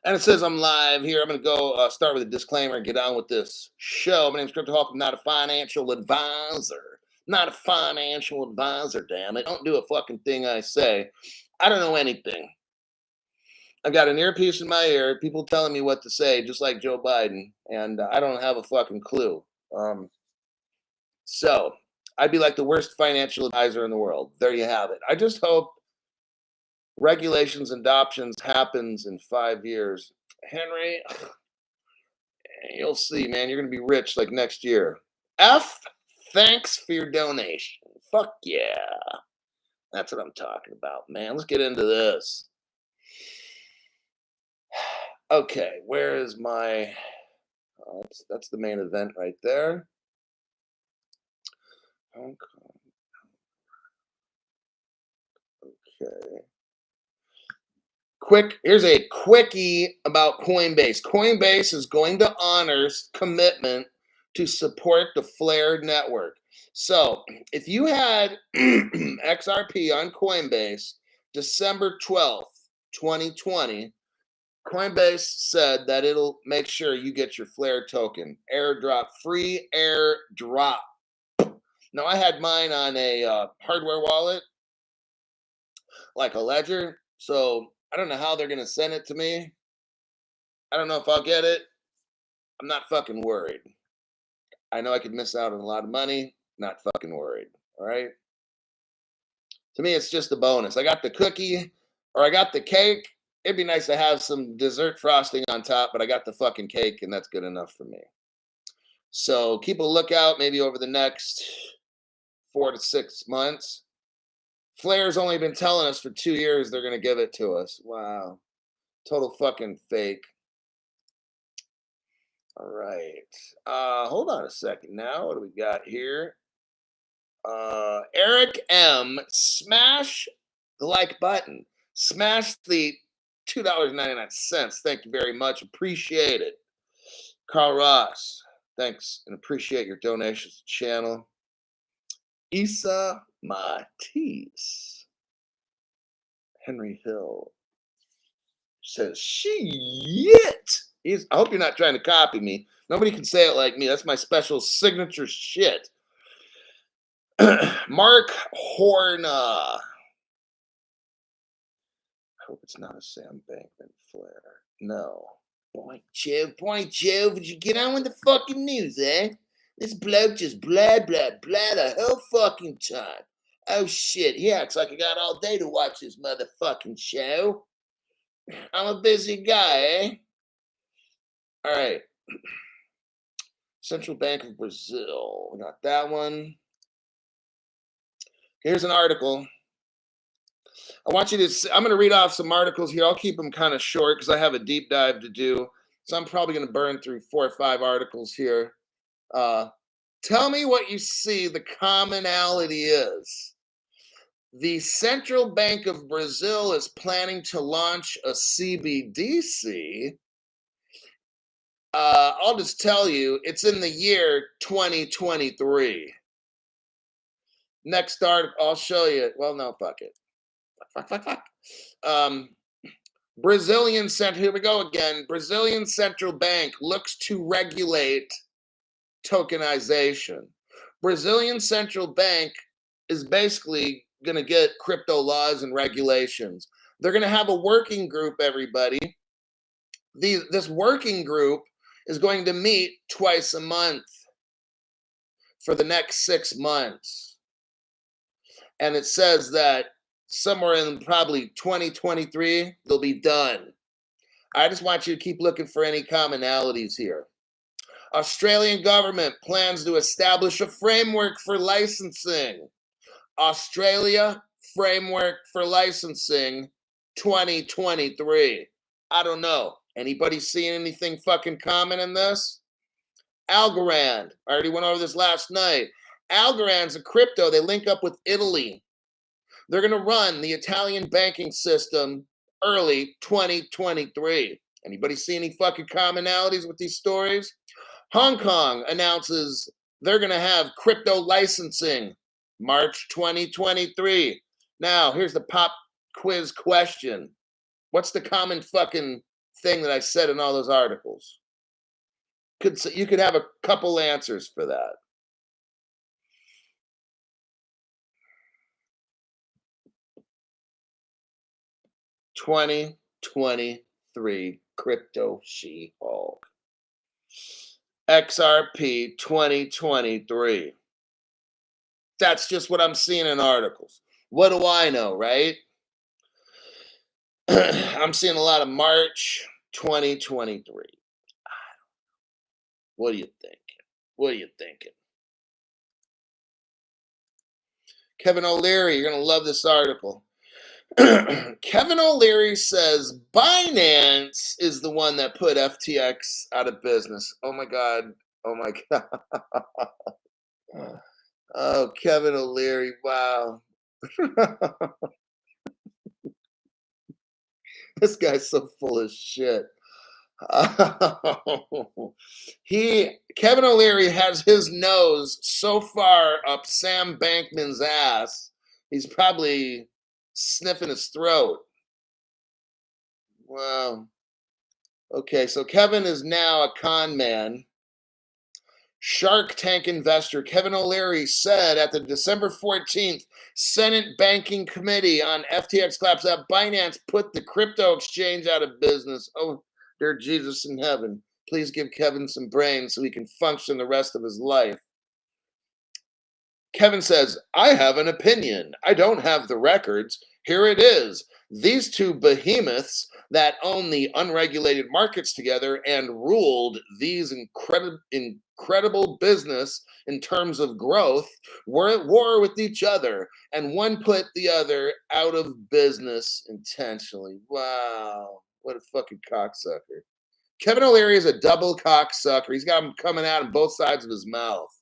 And it says I'm live here. I'm going to go start with a disclaimer and get on with this show. My name's Crypto Hawk. I'm not a financial advisor. Not a financial advisor, damn it. Don't do a fucking thing I say. I don't know anything. I've got an earpiece in my ear, people telling me what to say, just like Joe Biden, and I don't have a fucking clue. So I'd be like the worst financial advisor in the world. There you have it. I just hope regulations and adoptions happens in 5 years. Henry, you'll see, man. You're going to be rich like next year. Thanks for your donation. Fuck yeah. That's what I'm talking about, man. Let's get into this. Okay, where is my... that's the main event right there. Hong Kong. Okay. Here's a quickie about Coinbase. Coinbase is going to honor commitment to support the Flare network. So if you had XRP on Coinbase December 12th, 2020, Coinbase said that it'll make sure you get your Flare token. Airdrop, free airdrop. Now, I had mine on a hardware wallet, like a Ledger. So I don't know how they're going to send it to me. I don't know if I'll get it. I'm not fucking worried. I know I could miss out on a lot of money. Not fucking worried. All right. To me, it's just a bonus. I got the cookie or I got the cake. It'd be nice to have some dessert frosting on top, but I got the fucking cake and that's good enough for me. So keep a lookout maybe over the next 4 to 6 months. Flare's only been telling us for 2 years they're going to give it to us. Wow. Total fucking fake. All right. Hold on a second now. What do we got here? Eric M. Smash the like button. Smash the $2.99. Thank you very much. Appreciate it. Carl Ross. Thanks and appreciate your donations to the channel. Isa Matisse. Henry Hill says, shit. I hope you're not trying to copy me. Nobody can say it like me. That's my special signature shit. Mark Horna. I hope it's not a Sam Bankman Flare. No. Boy, Joe, would you get on with the fucking news, eh? This bloke just blah, blah, blah the whole fucking time. Oh, shit. He acts like I got all day to watch this motherfucking show. I'm a busy guy, eh? All right. Central Bank of Brazil. We got that one. Here's an article. I want you to, I'm going to read off some articles here. I'll keep them kind of short because I have a deep dive to do. So I'm probably going to burn through 4 or 5 articles here. Tell me what you see the commonality is. The Central Bank of Brazil is planning to launch a CBDC. I'll just tell you, it's in the year 2023. Next article, I'll show you. Well, no, fuck it. Fuck. Brazilian Central, here we go again. Brazilian Central Bank looks to regulate tokenization. Brazilian Central Bank is basically going to get crypto laws and regulations. They're going to have a working group, everybody. This working group is going to meet twice a month for the next 6 months. And it says that somewhere in probably 2023, they'll be done. I just want you to keep looking for any commonalities here. Australian government plans to establish a framework for licensing. Australia framework for licensing 2023. I don't know. Anybody seeing anything fucking common in this? Algorand. I already went over this last night. Algorand's a crypto. They link up with Italy. They're going to run the Italian banking system early 2023. Anybody see any fucking commonalities with these stories? Hong Kong announces they're going to have crypto licensing March 2023. Now, here's the pop quiz question. What's the common fucking thing that I said in all those articles? You could have a couple answers for that. $20.23 crypto She-Hulk. XRP 2023. That's just what I'm seeing in articles. What do I know, right? I'm seeing a lot of March 2023. What are you thinking? What are you thinking? Kevin O'Leary, you're going to love this article. Kevin O'Leary says Binance is the one that put FTX out of business. Oh my God. Oh my God. Oh, Kevin O'Leary. Wow. This guy's so full of shit. Kevin O'Leary has his nose so far up Sam Bankman's ass, he's probably sniffing his throat. Wow. Okay, so Kevin is now a con man. Shark Tank investor Kevin O'Leary said at the December 14th Senate Banking Committee on FTX collapse that Binance put the crypto exchange out of business. Oh, dear Jesus in heaven, please give Kevin some brains so he can function the rest of his life. Kevin says, I have an opinion. I don't have the records. Here it is. These two behemoths that own the unregulated markets together and ruled these incredible business in terms of growth were at war with each other, and one put the other out of business intentionally. Wow. What a fucking cocksucker. Kevin O'Leary is a double cocksucker. He's got them coming out on both sides of his mouth.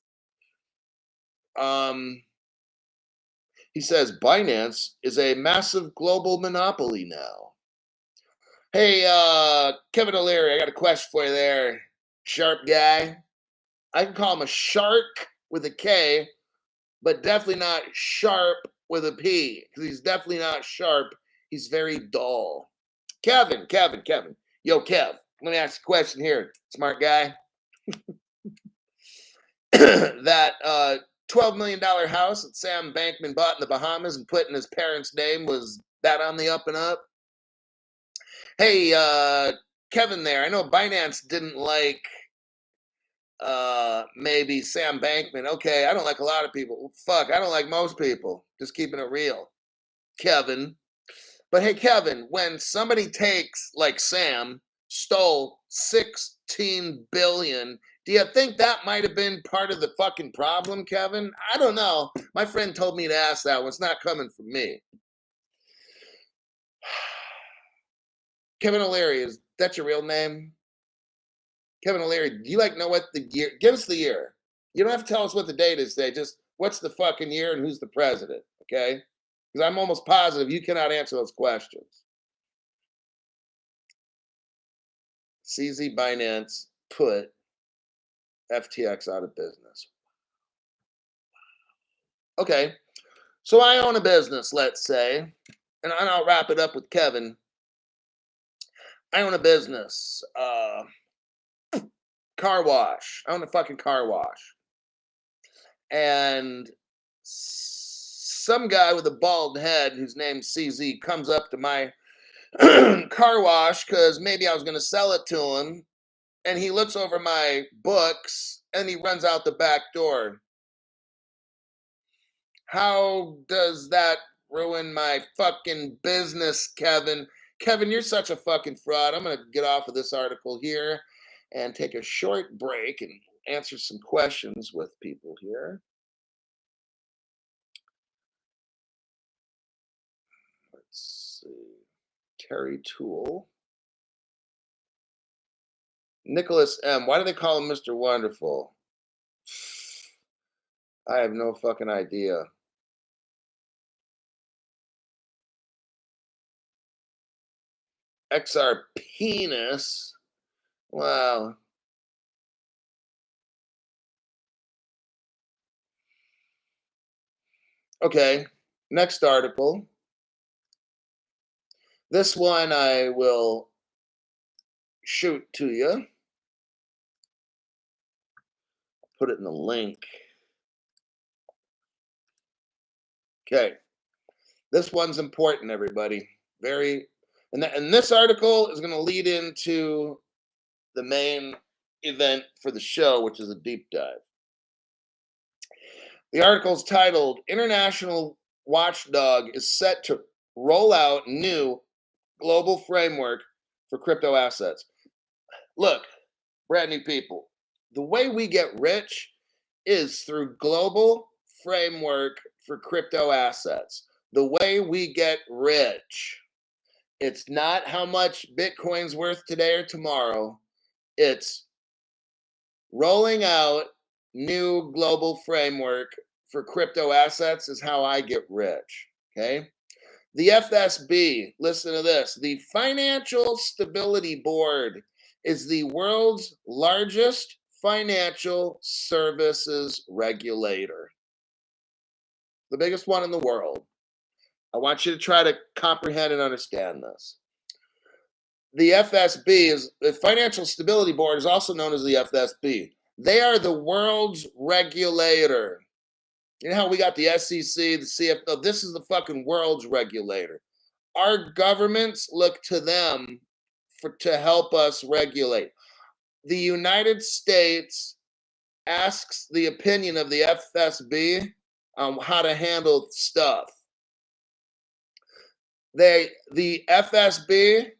He says Binance is a massive global monopoly now. Hey, Kevin O'Leary, I got a question for you there, sharp guy. I can call him a shark with a K, but definitely not sharp with a P, because he's definitely not sharp. He's very dull. Kevin. Yo, Kev, let me ask you a question here, smart guy. That $12 million house that Sam Bankman bought in the Bahamas and put in his parents' name, was that on the up and up? Hey, Kevin there, I know Binance didn't like maybe Sam Bankman. Okay, I don't like a lot of people. Fuck, I don't like most people. Just keeping it real. Kevin. But hey, Kevin, when somebody takes, like Sam, stole 16 billion, do you think that might have been part of the fucking problem, Kevin? I don't know. My friend told me to ask that one. It's not coming from me. Kevin O'Leary, is that your real name? Kevin O'Leary, do you know what the year? Give us the year. You don't have to tell us what the date is today. Just what's the fucking year and who's the president, okay? Because I'm almost positive you cannot answer those questions. CZ Binance put FTX out of business. Okay, so I own a business, let's say, and I'll wrap it up with Kevin. I own a business, car wash. I own a fucking car wash. And some guy with a bald head whose name's CZ comes up to my car wash because maybe I was going to sell it to him. And he looks over my books and he runs out the back door. How does that ruin my fucking business, Kevin? Kevin, you're such a fucking fraud. I'm going to get off of this article here and take a short break and answer some questions with people here. Let's see. Terry Toole. Nicholas M. Why do they call him Mr. Wonderful? I have no fucking idea. XR penis. Wow. Okay. Next article. This one I will shoot to you. Put it in the link. Okay. This one's important, everybody. Very, and this article is going to lead into the main event for the show, which is a deep dive. The article is titled International Watchdog is set to roll out new global framework for crypto assets. Look, brand new people, the way we get rich is through global framework for crypto assets. The way we get rich. It's not how much Bitcoin's worth today or tomorrow. It's rolling out new global framework for crypto assets is how I get rich. Okay. The FSB, listen to this. The Financial Stability Board is the world's largest financial services regulator. The biggest one in the world. I want you to try to comprehend and understand this. The FSB is the Financial Stability Board is also known as the FSB. They are the world's regulator. You know how we got the SEC, the CFO? This is the fucking world's regulator. Our governments look to them to help us regulate. The United States asks the opinion of the FSB on how to handle stuff. The FSB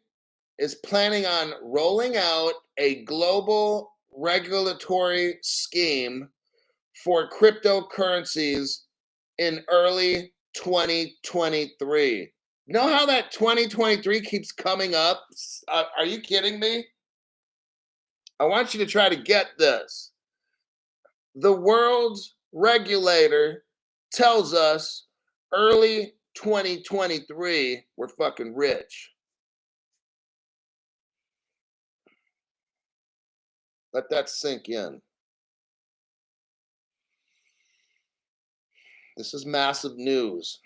is planning on rolling out a global regulatory scheme for cryptocurrencies in early 2023. Know how that 2023 keeps coming up? Are you kidding me? I want you to try to get this. The world's regulator tells us early 2023 we're fucking rich. Let that sink in. This is massive news.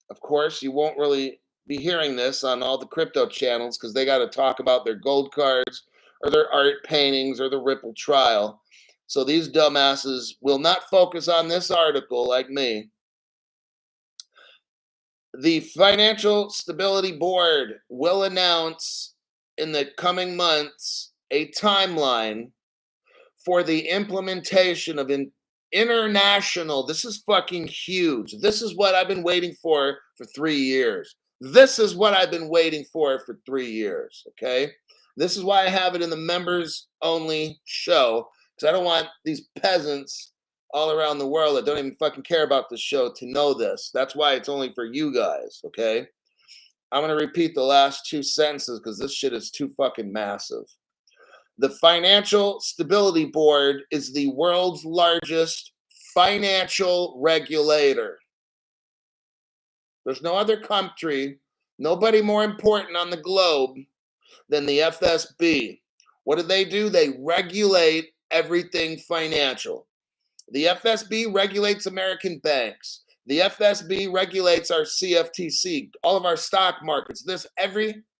Of course, you won't really be hearing this on all the crypto channels because they got to talk about their gold cards or their art paintings or the Ripple trial. So these dumbasses will not focus on this article like me. The Financial Stability Board will announce in the coming months a timeline for the implementation of international. This is fucking huge. This is what I've been waiting for 3 years. This is what I've been waiting for 3 years. Okay. This is why I have it in the members only show, because I don't want these peasants all around the world that don't even fucking care about the show to know this. That's why it's only for you guys. Okay. I'm going to repeat the last 2 sentences because this shit is too fucking massive. The Financial Stability Board is the world's largest financial regulator. There's no other country, nobody more important on the globe than the FSB. What do? They regulate everything financial. The FSB regulates American banks. The FSB regulates our CFTC, all of our stock markets.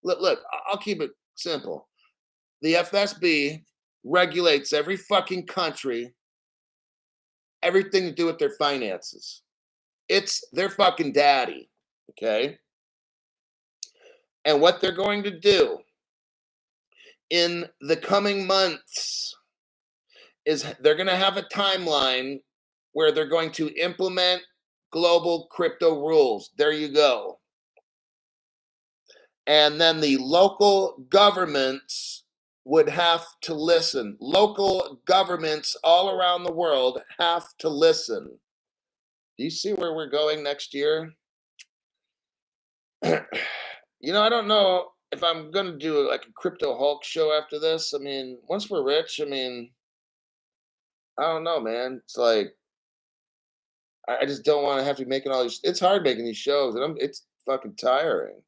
Look, I'll keep it simple. The FSB regulates every fucking country, everything to do with their finances. It's their fucking daddy, okay? And what they're going to do in the coming months is they're going to have a timeline where they're going to implement global crypto rules. There you go. And then the local governments would have to listen. Local governments all around the world have to listen. Do you see where we're going next year? I don't know if I'm going to do like a Crypto Hulk show after this. I mean, once we're rich, I don't know, man. It's like, I just don't want to have to be making all these. It's hard making these shows, and it's fucking tiring.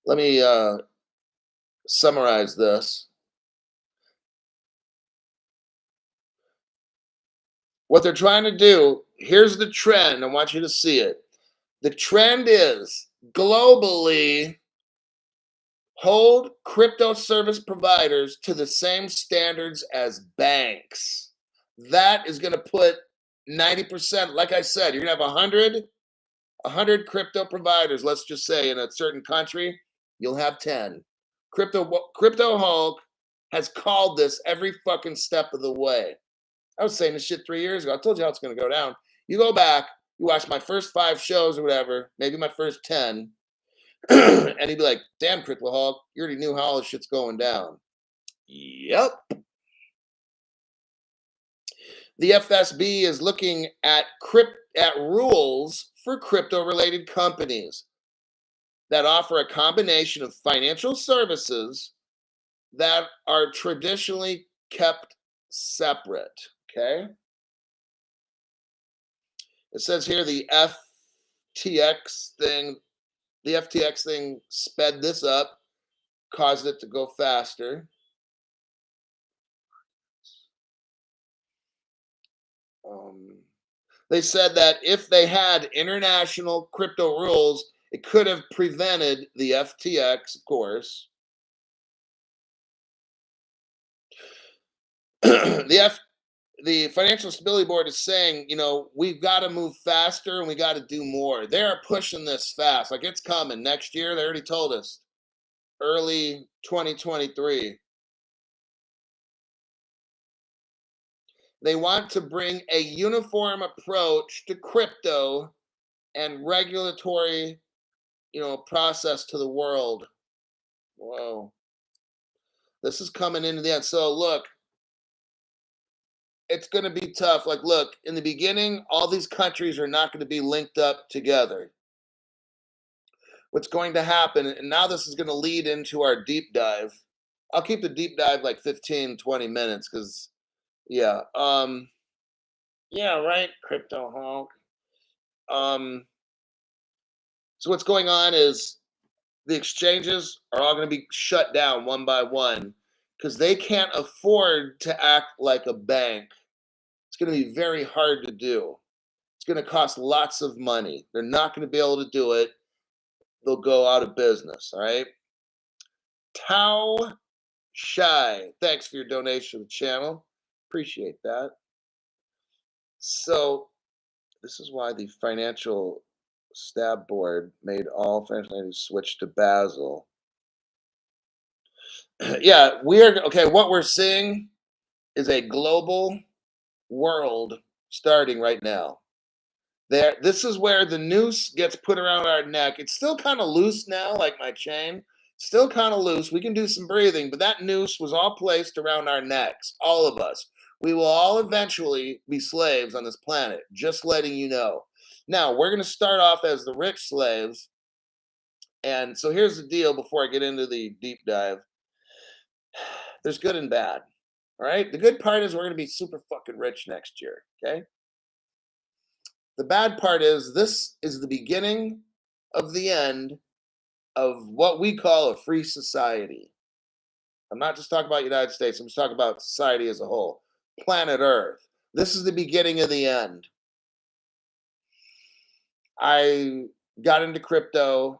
Let me summarize this. What they're trying to do, here's the trend. I want you to see it. The trend is globally hold crypto service providers to the same standards as banks. That is going to put 90%, like I said, you're going to have 100 crypto providers, let's just say in a certain country, you'll have 10. Crypto Hulk has called this every fucking step of the way. I was saying this shit 3 years ago. I told you how it's going to go down. You go back, you watch my first 5 shows or whatever, maybe my first 10, and he'd be like, damn, Crypto Hulk, you already knew how all this shit's going down. Yep. The FSB is looking at rules for crypto-related companies that offer a combination of financial services that are traditionally kept separate. Okay. It says here the FTX thing sped this up, caused it to go faster. They said that if they had international crypto rules, it could have prevented the FTX, of course. The Financial Stability Board is saying, we've got to move faster and we got to do more. They're pushing this fast. Like, it's coming next year. They already told us early 2023. They want to bring a uniform approach to crypto and regulatory, process to the world. Whoa. This is coming into the end. So look, it's going to be tough. Like, look, in the beginning, all these countries are not going to be linked up together. What's going to happen, and now this is going to lead into our deep dive. I'll keep the deep dive like 15, 20 minutes because, yeah. Yeah, right, Crypto Hulk. So what's going on is the exchanges are all going to be shut down one by one because they can't afford to act like a bank. It's going to be very hard to do. It's going to cost lots of money. They're not going to be able to do it. They'll go out of business, all right? Tao Shy, thanks for your donation to the channel. Appreciate that. So this is why the Financial Stab Board made all financial entities switch to Basel. Yeah, what we're seeing is a global world starting right now. This is where the noose gets put around our neck. It's still kind of loose now, like my chain. Still kind of loose. We can do some breathing, but that noose was all placed around our necks, all of us. We will all eventually be slaves on this planet, just letting you know. Now, we're going to start off as the rich slaves. And so here's the deal before I get into the deep dive. There's good and bad. All right? The good part is we're going to be super fucking rich next year. Okay? The bad part is this is the beginning of the end of what we call a free society. I'm not just talking about the United States. I'm just talking about society as a whole. Planet Earth. This is the beginning of the end. I got into crypto.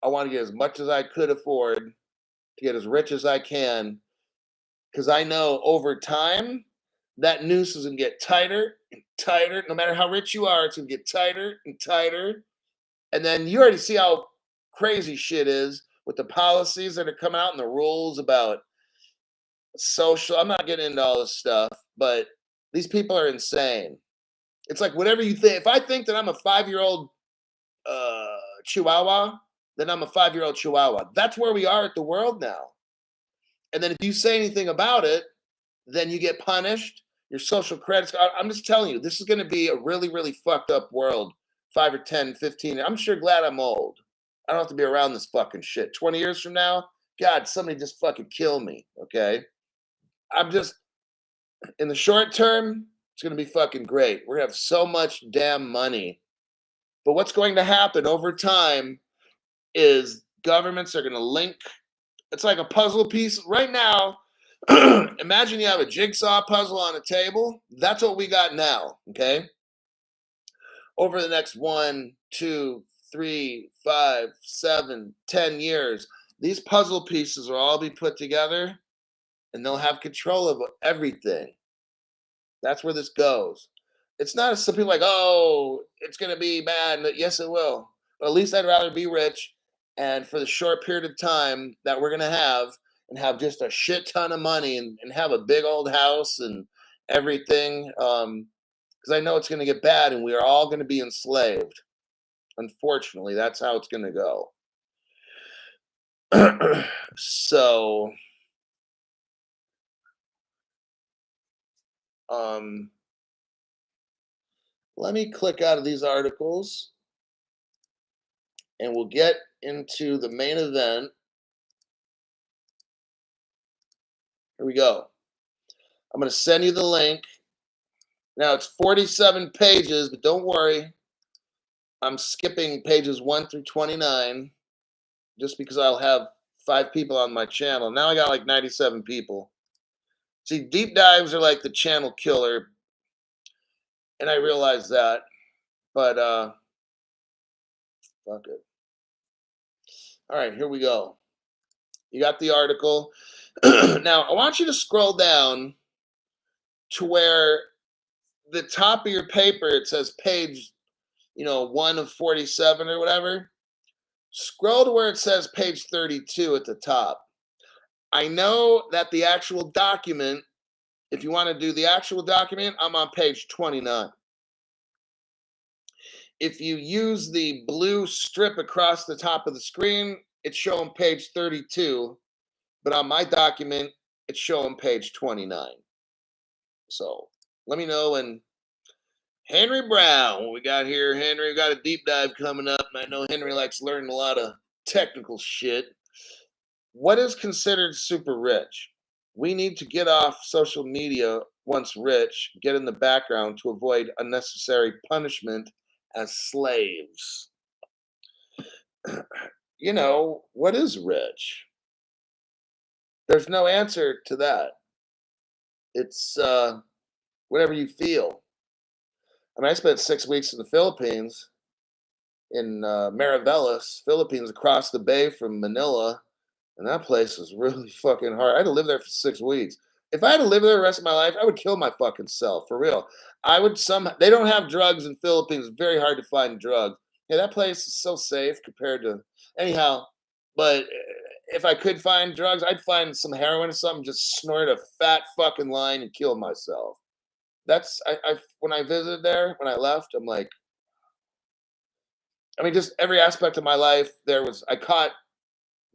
I want to get as much as I could afford to get as rich as I can because I know over time that noose is going to get tighter and tighter. No matter how rich you are, it's going to get tighter and tighter. And then you already see how crazy shit is with the policies that are coming out and the rules about social. I'm not getting into all this stuff, but these people are insane. It's like whatever you think. If I think that I'm a 5-year-old Chihuahua, then I'm a 5-year-old Chihuahua. That's where we are at the world now. And then if you say anything about it, then you get punished. Your social credits. I'm just telling you, this is going to be a really, really fucked up world. 5 or 10, 15. I'm sure glad I'm old. I don't have to be around this fucking shit. 20 years from now, God, somebody just fucking kill me. Okay. I'm just, in the short term, it's going to be fucking great. We're going to have so much damn money. But what's going to happen over time is governments are going to link. It's like a puzzle piece. Right now, imagine you have a jigsaw puzzle on a table. That's what we got now, okay? over the next 1, 2, 3, 5, 7, 10 years, these puzzle pieces will all be put together and they'll have control of everything. That's where this goes. It's not some people like, oh, it's going to be bad. Yes, it will. But at least I'd rather be rich and for the short period of time that we're going to have and have just a shit ton of money and have a big old house and everything. Because I know it's going to get bad and we are all going to be enslaved. Unfortunately, that's how it's going to go. So, um, let me click out of these articles and we'll get into the main event. Here we go. I'm going to send you the link. Now it's 47 pages, but don't worry. I'm skipping pages 1 through 29 just because I'll have 5 people on my channel. Now I got like 97 people. See, deep dives are like the channel killer, and I realize that, but fuck it. All right, here we go. You got the article. Now, I want you to scroll down to where the top of your paper, it says page, 1 of 47 or whatever. Scroll to where it says page 32 at the top. I know that the actual document, if you want to do the actual document, I'm on page 29. If you use the blue strip across the top of the screen, it's showing page 32. But on my document, it's showing page 29. So let me know. And Henry Brown, what we got here, Henry, we got a deep dive coming up. And I know Henry likes learning a lot of technical shit. What is considered super rich? We need to get off social media once rich, get in the background to avoid unnecessary punishment as slaves. What is rich? There's no answer to that. It's whatever you feel. I mean, I spent 6 weeks in the Philippines, in Mariveles, Philippines, across the bay from Manila, and that place was really fucking hard. I had to live there for 6 weeks. If I had to live there the rest of my life, I would kill my fucking self, for real. They don't have drugs in Philippines. It's very hard to find drugs. Yeah, that place is so safe compared to, anyhow, but if I could find drugs, I'd find some heroin or something, just snort a fat fucking line and kill myself. When I visited there, when I left, I'm like, I mean, just every aspect of my life, I caught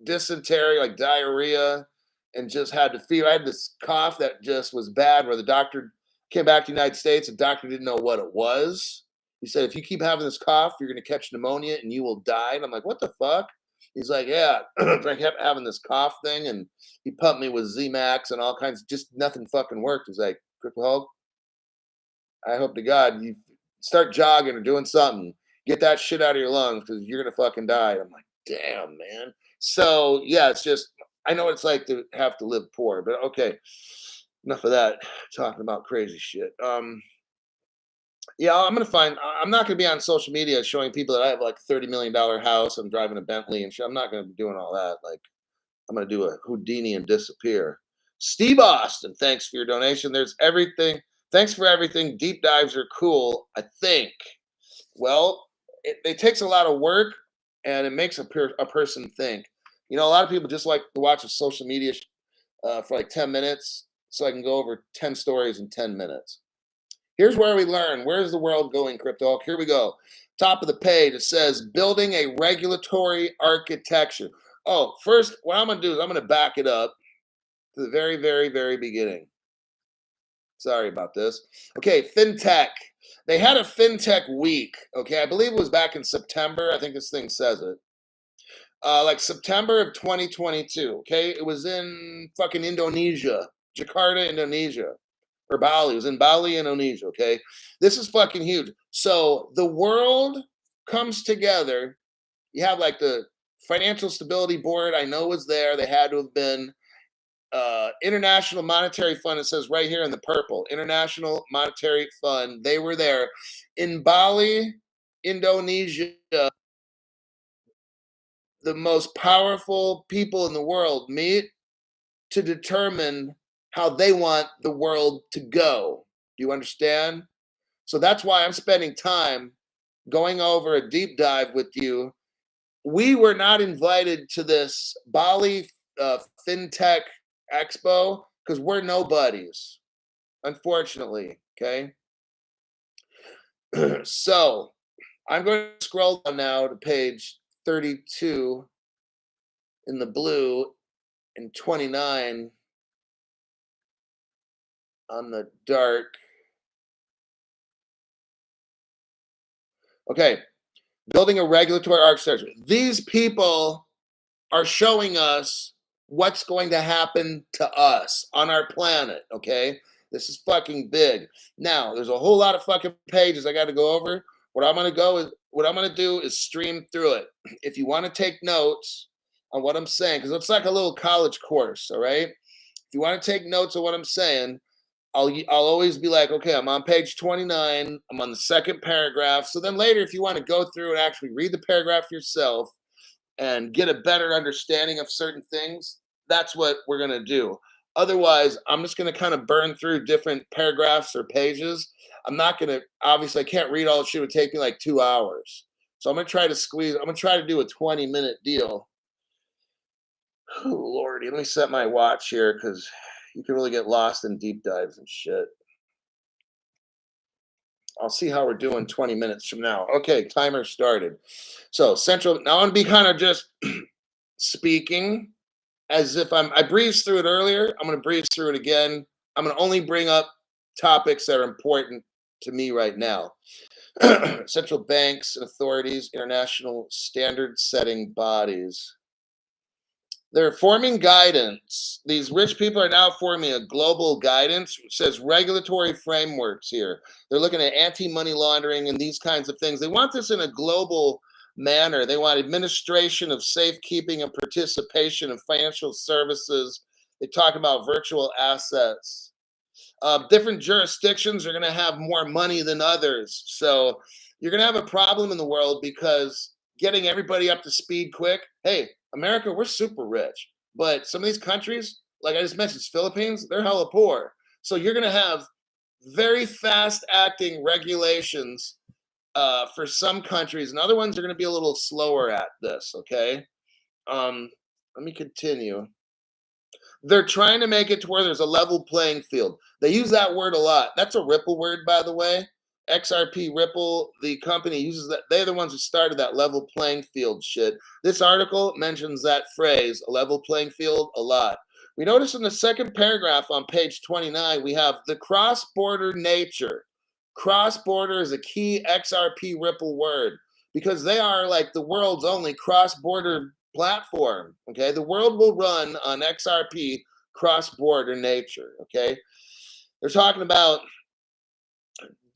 dysentery, like diarrhea, and just had to feel. I had this cough that just was bad. Where the doctor came back to the United States, the doctor didn't know what it was. He said, "If you keep having this cough, you're going to catch pneumonia and you will die." And I'm like, "What the fuck?" He's like, "Yeah, I kept having this cough thing, and he pumped me with Z-Max and all kinds. Just nothing fucking worked." He's like, "Cripple Hulk, I hope to God you start jogging or doing something. Get that shit out of your lungs because you're gonna fucking die." I'm like, "Damn, man." So yeah, it's just I know what it's like to have to live poor, but okay, enough of that. Talking about crazy shit. Yeah, I'm not gonna be on social media showing people that I have like $30 million house. I'm driving a Bentley and shit. I'm not gonna be doing all that. Like I'm gonna do a Houdini and disappear. Steve Austin, thanks for your donation. There's everything. Thanks for everything. Deep dives are cool, I think. Well, it takes a lot of work and it makes a person think. A lot of people just like to watch a social media for like 10 minutes so I can go over 10 stories in 10 minutes. Here's where we learn. Where's the world going, Crypto? Here we go. Top of the page, it says building a regulatory architecture. Oh, first, what I'm going to do is I'm going to back it up to the very, very, very beginning. Sorry about this. Okay, FinTech. They had a FinTech week. Okay, I believe it was back in September. I think this thing says it. Like September of 2022. Okay, it was in fucking Indonesia, Jakarta, Indonesia, or Bali. It was in Bali, Indonesia. Okay, this is fucking huge. So the world comes together. You have like the Financial Stability Board. I know was there. They had to have been. International Monetary Fund, it says right here in the purple, International Monetary Fund, they were there in Bali. Indonesia, the most powerful people in the world meet to determine how they want the world to go. Do you understand? So that's why I'm spending time going over a deep dive with you. We were not invited to this Bali FinTech Expo because we're nobodies, unfortunately. Okay. So I'm going to scroll down now to page 32 in the blue and 29 on the dark. Okay. Building a regulatory architecture. These people are showing us what's going to happen to us on our planet, okay? This is fucking big. Now, there's a whole lot of fucking pages I got to go over. What I'm going to do is stream through it. If you want to take notes on what I'm saying, cuz it's like a little college course, all right? If you want to take notes of what I'm saying, I'll always be like, okay, I'm on page 29. I'm on the second paragraph. So then later, if you want to go through and actually read the paragraph yourself and get a better understanding of certain things, that's what we're going to do. Otherwise, I'm just going to kind of burn through different paragraphs or pages. I'm not going to, obviously, I can't read all the shit. It would take me like 2 hours. So I'm going to try to I'm going to try to do a 20-minute deal. Oh, Lordy, let me set my watch here because you can really get lost in deep dives and shit. I'll see how we're doing 20 minutes from now. Okay, timer started. So central, now I'm going to be kind of just speaking as if I breezed through it earlier. I'm going to breeze through it again. I'm going to only bring up topics that are important to me right now. Central banks and authorities, international standard setting bodies. They're forming guidance. These rich people are now forming a global guidance. It says regulatory frameworks here. They're looking at anti-money laundering and these kinds of things. They want this in a global manner. They want administration of safekeeping and participation in financial services. They talk about virtual assets. Different jurisdictions are going to have more money than others. So you're going to have a problem in the world because getting everybody up to speed quick. Hey, America, we're super rich. But some of these countries, like I just mentioned, Philippines, they're hella poor. So you're going to have very fast acting regulations for some countries, and other ones are going to be a little slower at this. Okay. Let me continue. They're trying to make it to where there's a level playing field. They use that word a lot. That's a Ripple word, by the way. XRP Ripple, the company uses that. They're the ones who started that level playing field shit. This article mentions that phrase, a level playing field, a lot. We notice in the second paragraph on page 29, we have the cross-border nature. Cross-border is a key XRP Ripple word because they are like the world's only cross-border platform. Okay, the world will run on XRP cross-border nature. Okay, they're talking about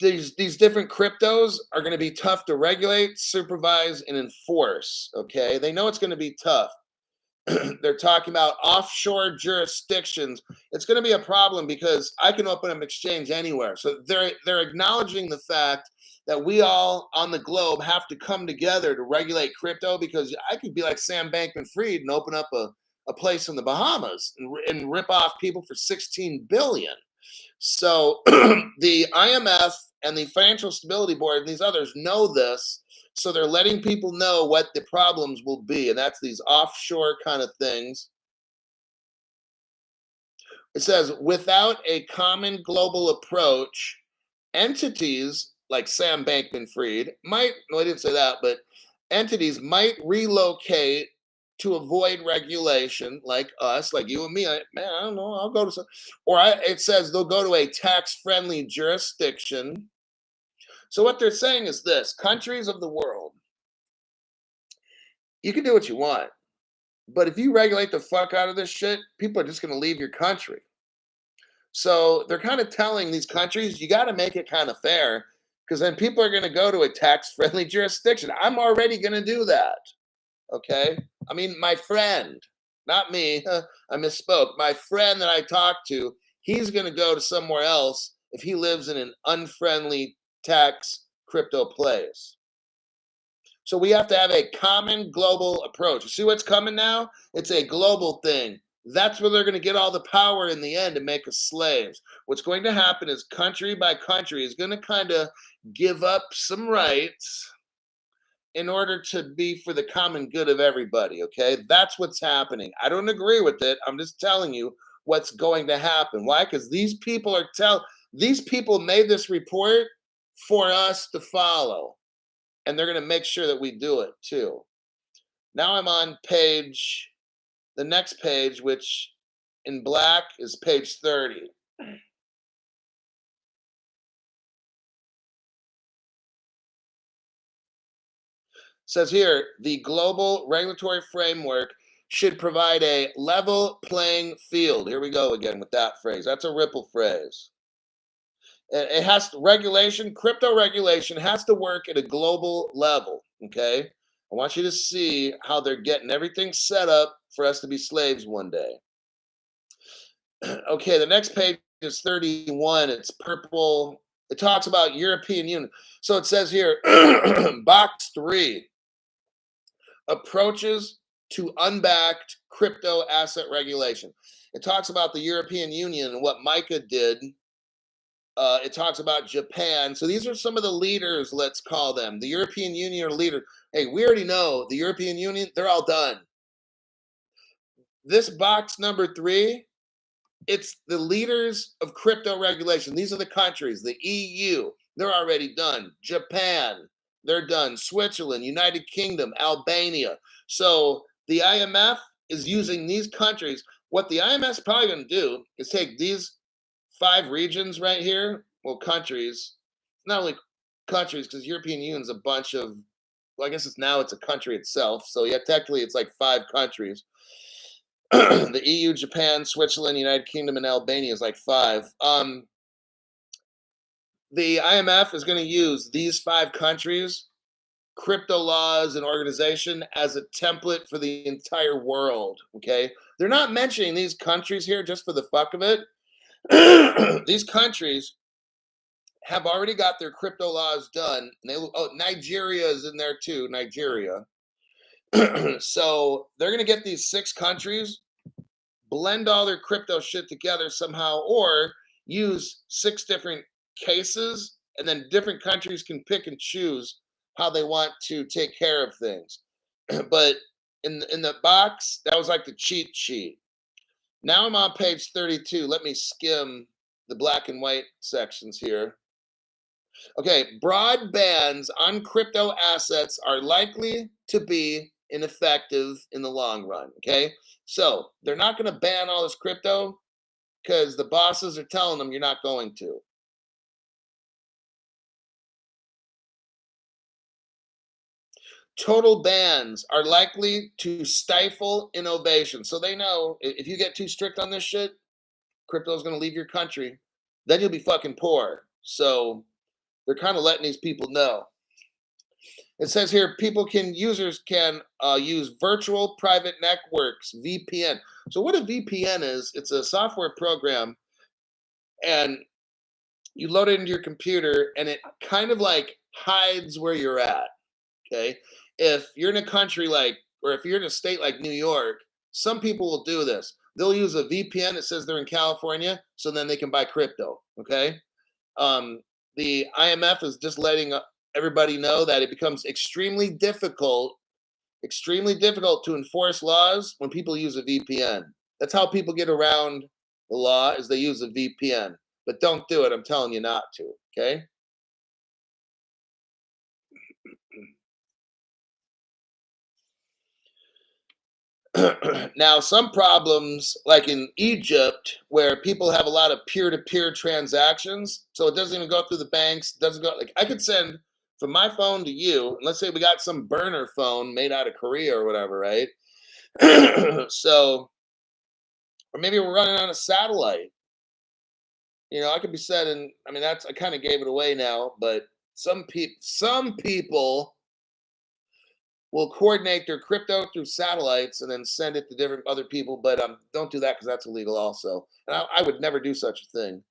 these different cryptos are going to be tough to regulate, supervise, and enforce. Okay, they know it's going to be tough. They're talking about offshore jurisdictions. It's going to be a problem because I can open an exchange anywhere. So they're acknowledging the fact that we all on the globe have to come together to regulate crypto, because I could be like Sam Bankman-Fried and open up a place in the Bahamas and rip off people for 16 billion. So the IMF and the Financial Stability Board and these others know this. So they're letting people know what the problems will be. And that's these offshore kind of things. It says, without a common global approach, entities like Sam Bankman-Fried might, no, I didn't say that, but entities might relocate to avoid regulation, like us, like you and me. I don't know, I'll go to some, it says they'll go to a tax-friendly jurisdiction. So what they're saying is this: countries of the world, you can do what you want, but if you regulate the fuck out of this shit, people are just going to leave your country. So they're kind of telling these countries, you got to make it kind of fair, because then people are going to go to a tax-friendly jurisdiction. I'm already going to do that. Okay? I mean, my friend, not me, I misspoke. My friend that I talked to, he's going to go to somewhere else if he lives in an unfriendly tax crypto place. So we have to have a common global approach. You see what's coming now? It's a global thing. That's where they're going to get all the power in the end and make us slaves. What's going to happen is country by country is going to kind of give up some rights in order to be for the common good of everybody. Okay, that's what's happening. I don't agree with it. I'm just telling you what's going to happen. Why? Because these people made this report for us to follow, and they're going to make sure that we do it too. Now I'm on the next page, which in black is page 30. Says here, the global regulatory framework should provide a level playing field. Here we go again with that phrase. That's a Ripple phrase. It has crypto regulation has to work at a global level. Okay. I want you to see how they're getting everything set up for us to be slaves one day. Okay, the next page is 31. It's purple. It talks about European Union. So it says here, box 3, approaches to unbacked crypto asset regulation. It talks about the European Union and what MiCA did. It talks about Japan. So these are some of the leaders, let's call them. The European Union are leaders. Hey, we already know the European Union, they're all done. This box number 3, it's the leaders of crypto regulation. These are the countries. The EU, they're already done. Japan, they're done. Switzerland, United Kingdom, Albania. So the IMF is using these countries. What the IMF is probably going to do is take these 5 regions right here, well, countries, not only countries, because European Union is a bunch of, well, I guess it's a country itself. So yeah, technically it's like 5 countries. The EU, Japan, Switzerland, United Kingdom, and Albania is like 5. The IMF is going to use these 5 countries, crypto laws and organization as a template for the entire world. Okay, they're not mentioning these countries here just for the fuck of it. These countries have already got their crypto laws done. And Nigeria is in there too. Nigeria. So they're going to get these 6 countries, blend all their crypto shit together somehow, or use 6 different cases, and then different countries can pick and choose how they want to take care of things. But in the box, that was like the cheat sheet. Now I'm on page 32. Let me skim the black and white sections here. Okay, broad bans on crypto assets are likely to be ineffective in the long run. Okay, so they're not going to ban all this crypto because the bosses are telling them you're not going to. Total bans are likely to stifle innovation. So they know if you get too strict on this shit, crypto is going to leave your country. Then you'll be fucking poor. So they're kind of letting these people know. It says here, users can use virtual private networks, VPN. So what a VPN is, it's a software program, and you load it into your computer, and it kind of like hides where you're at. Okay, if you're in a country or if you're in a state like New York, some people will do this. They'll use a VPN that says they're in California, so then they can buy crypto. Okay, the IMF is just letting everybody know that it becomes extremely difficult to enforce laws when people use a VPN. That's how people get around the law, is they use a VPN. But don't do it. I'm telling you not to. Okay. Now, some problems, like in Egypt, where people have a lot of peer-to-peer transactions, so it doesn't even go through the banks, doesn't go, like, I could send from my phone to you, and let's say we got some burner phone made out of Korea or whatever, right? So, or maybe we're running on a satellite. I could be sending, I mean, I kind of gave it away now, but some people will coordinate their crypto through satellites and then send it to different other people. But don't do that because that's illegal also. And I would never do such a thing.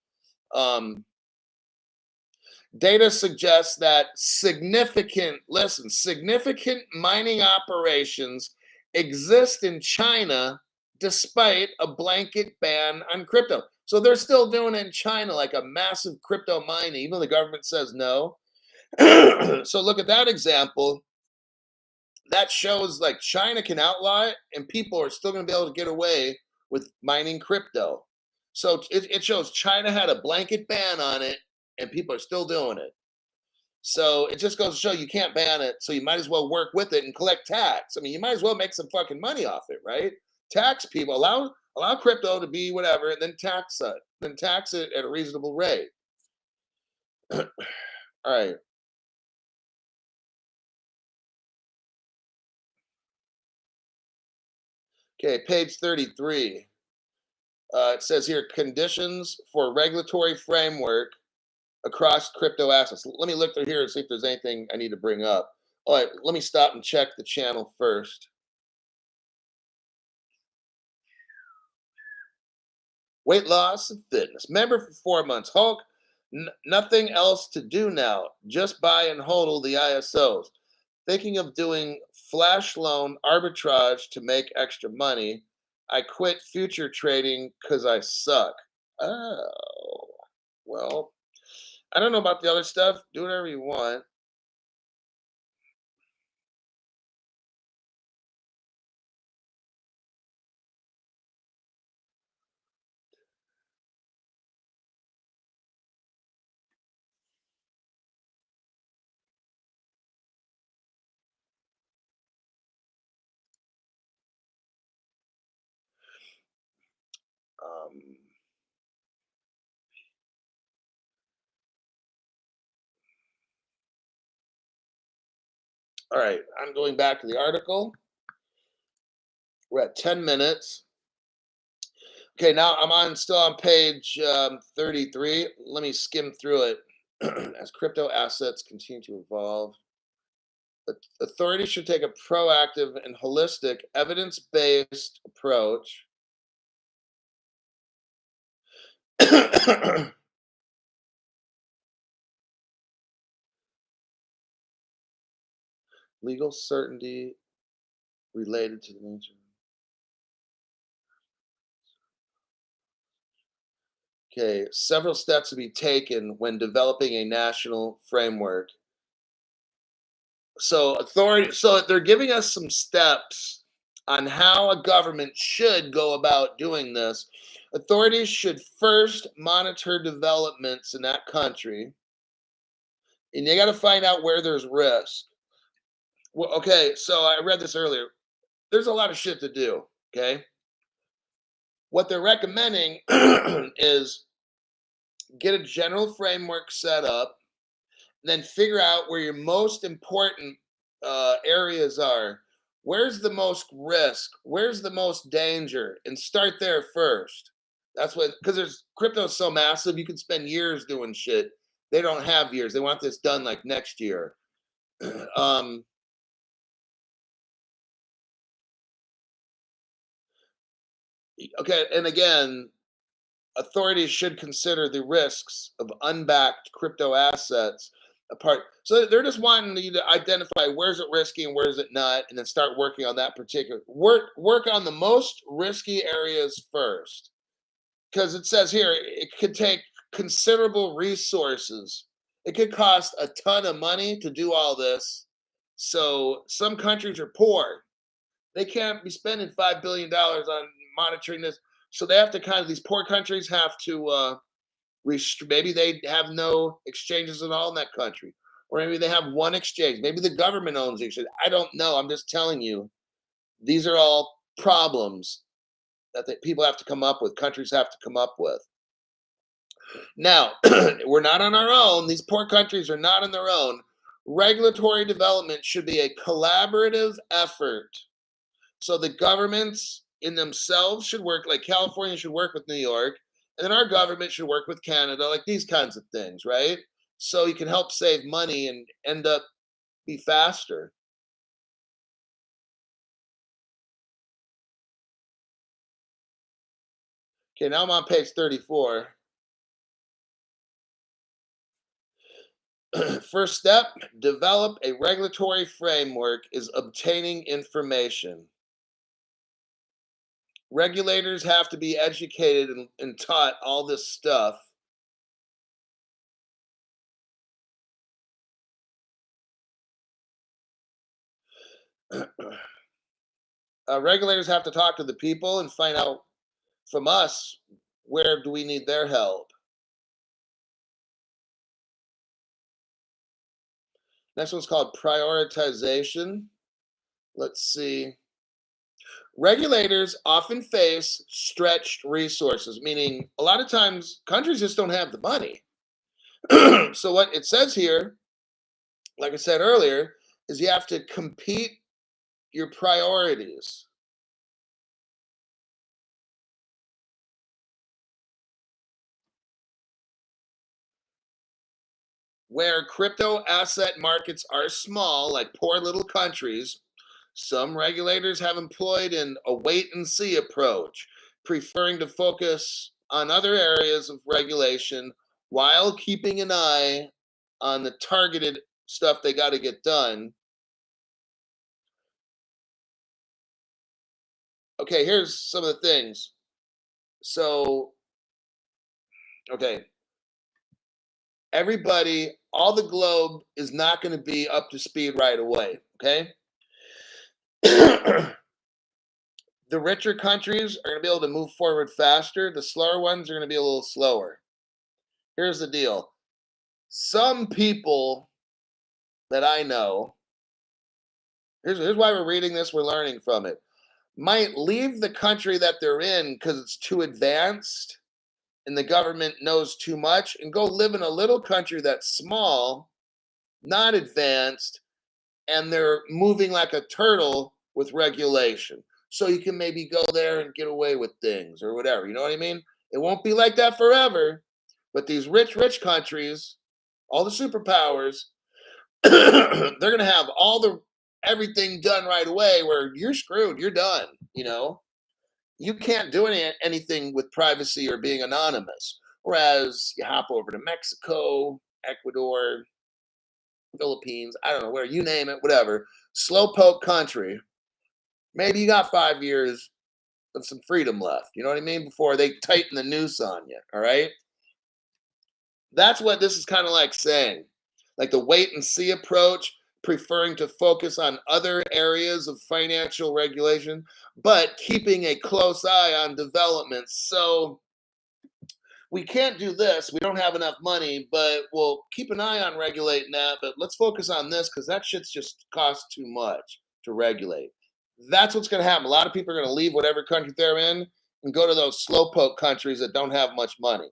Data suggests that significant mining operations exist in China despite a blanket ban on crypto. So they're still doing it in China, like a massive crypto mining, even though the government says no. So look at that example. That shows like China can outlaw it and people are still going to be able to get away with mining crypto. So it shows China had a blanket ban on it and people are still doing it. So it just goes to show you can't ban it. So you might as well work with it and collect tax. I mean, you might as well make some fucking money off it, right? Tax people, allow crypto to be whatever, and then tax it at a reasonable rate. All right. Okay, page 33. It says here conditions for regulatory framework across crypto assets. Let me look through here and see if there's anything I need to bring up. All right, let me stop and check the channel first. Weight loss and fitness. Member for 4 months. Hulk, nothing else to do now. Just buy and hodl the ISOs. Thinking of doing flash loan arbitrage to make extra money. I quit future trading because I suck. Oh, well, I don't know about the other stuff. Do whatever you want. Um, all right, I'm going back to the article. We're at 10 minutes. Okay, now I'm still on page 33. Let me skim through it. As crypto assets continue to evolve, authorities should take a proactive and holistic, evidence based approach. Legal certainty related to the nature. Okay, several steps to be taken when developing a national framework. So they're giving us some steps on how a government should go about doing this. Authorities should first monitor developments in that country, and they got to find out where there's risk. Well, okay, so I read this earlier. There's a lot of shit to do. Okay, what they're recommending is get a general framework set up, then figure out where your most important areas are. Where's the most risk? Where's the most danger? And start there first. That's what, because there's crypto's so massive, you can spend years doing shit. They don't have years. They want this done like next year. um, okay, and again, authorities should consider the risks of unbacked crypto assets apart. So they're just wanting you to identify where's it risky and where's it not, and then start working on that particular work on the most risky areas first. Because it says here it could take considerable resources. It could cost a ton of money to do all this. So some countries are poor. They can't be spending $5 billion on monitoring this. So they have to kind of these poor countries have to maybe they have no exchanges at all in that country, or maybe they have one exchange. Maybe the government owns the exchange. I don't know. I'm just telling you, these are all problems that people have to come up with. Countries have to come up with. Now, we're not on our own. These poor countries are not on their own. Regulatory development should be a collaborative effort. So the governments in themselves should work, like California should work with New York, and then our government should work with Canada, like these kinds of things, right? So you can help save money and end up be faster. Okay, now I'm on page 34. First step, develop a regulatory framework is obtaining information. Regulators have to be educated and taught all this stuff. Regulators have to talk to the people and find out from us where do we need their help. Next one's called prioritization. Let's see. Regulators often face stretched resources, meaning a lot of times countries just don't have the money. So, what it says here, like I said earlier, is you have to compete your priorities. Where crypto asset markets are small, like poor little countries, some regulators have employed a wait and see approach, preferring to focus on other areas of regulation while keeping an eye on the targeted stuff they got to get done. Okay, here's some of the things. So, okay, everybody, all the globe is not going to be up to speed right away. Okay. The richer countries are going to be able to move forward faster. The slower ones are going to be a little slower. Here's the deal. Some people that I know, here's why we're reading this, we're learning from it, might leave the country that they're in because it's too advanced and the government knows too much and go live in a little country that's small, not advanced, and they're moving like a turtle with regulation. So you can maybe go there and get away with things or whatever. You know what I mean? It won't be like that forever. But these rich countries, all the superpowers, they're going to have all the everything done right away where you're screwed. You're done. You know, you can't do anything with privacy or being anonymous. Whereas you hop over to Mexico, Ecuador, Philippines, I don't know where, you name it, whatever, slowpoke country. Maybe you got 5 years of some freedom left. You know what I mean? Before they tighten the noose on you. All right. That's what this is kind of like saying. Like the wait and see approach, preferring to focus on other areas of financial regulation, but keeping a close eye on developments. So we can't do this. We don't have enough money, but we'll keep an eye on regulating that. But let's focus on this because that shit's just costs too much to regulate. That's what's going to happen. A lot of people are going to leave whatever country they're in and go to those slowpoke countries that don't have much money.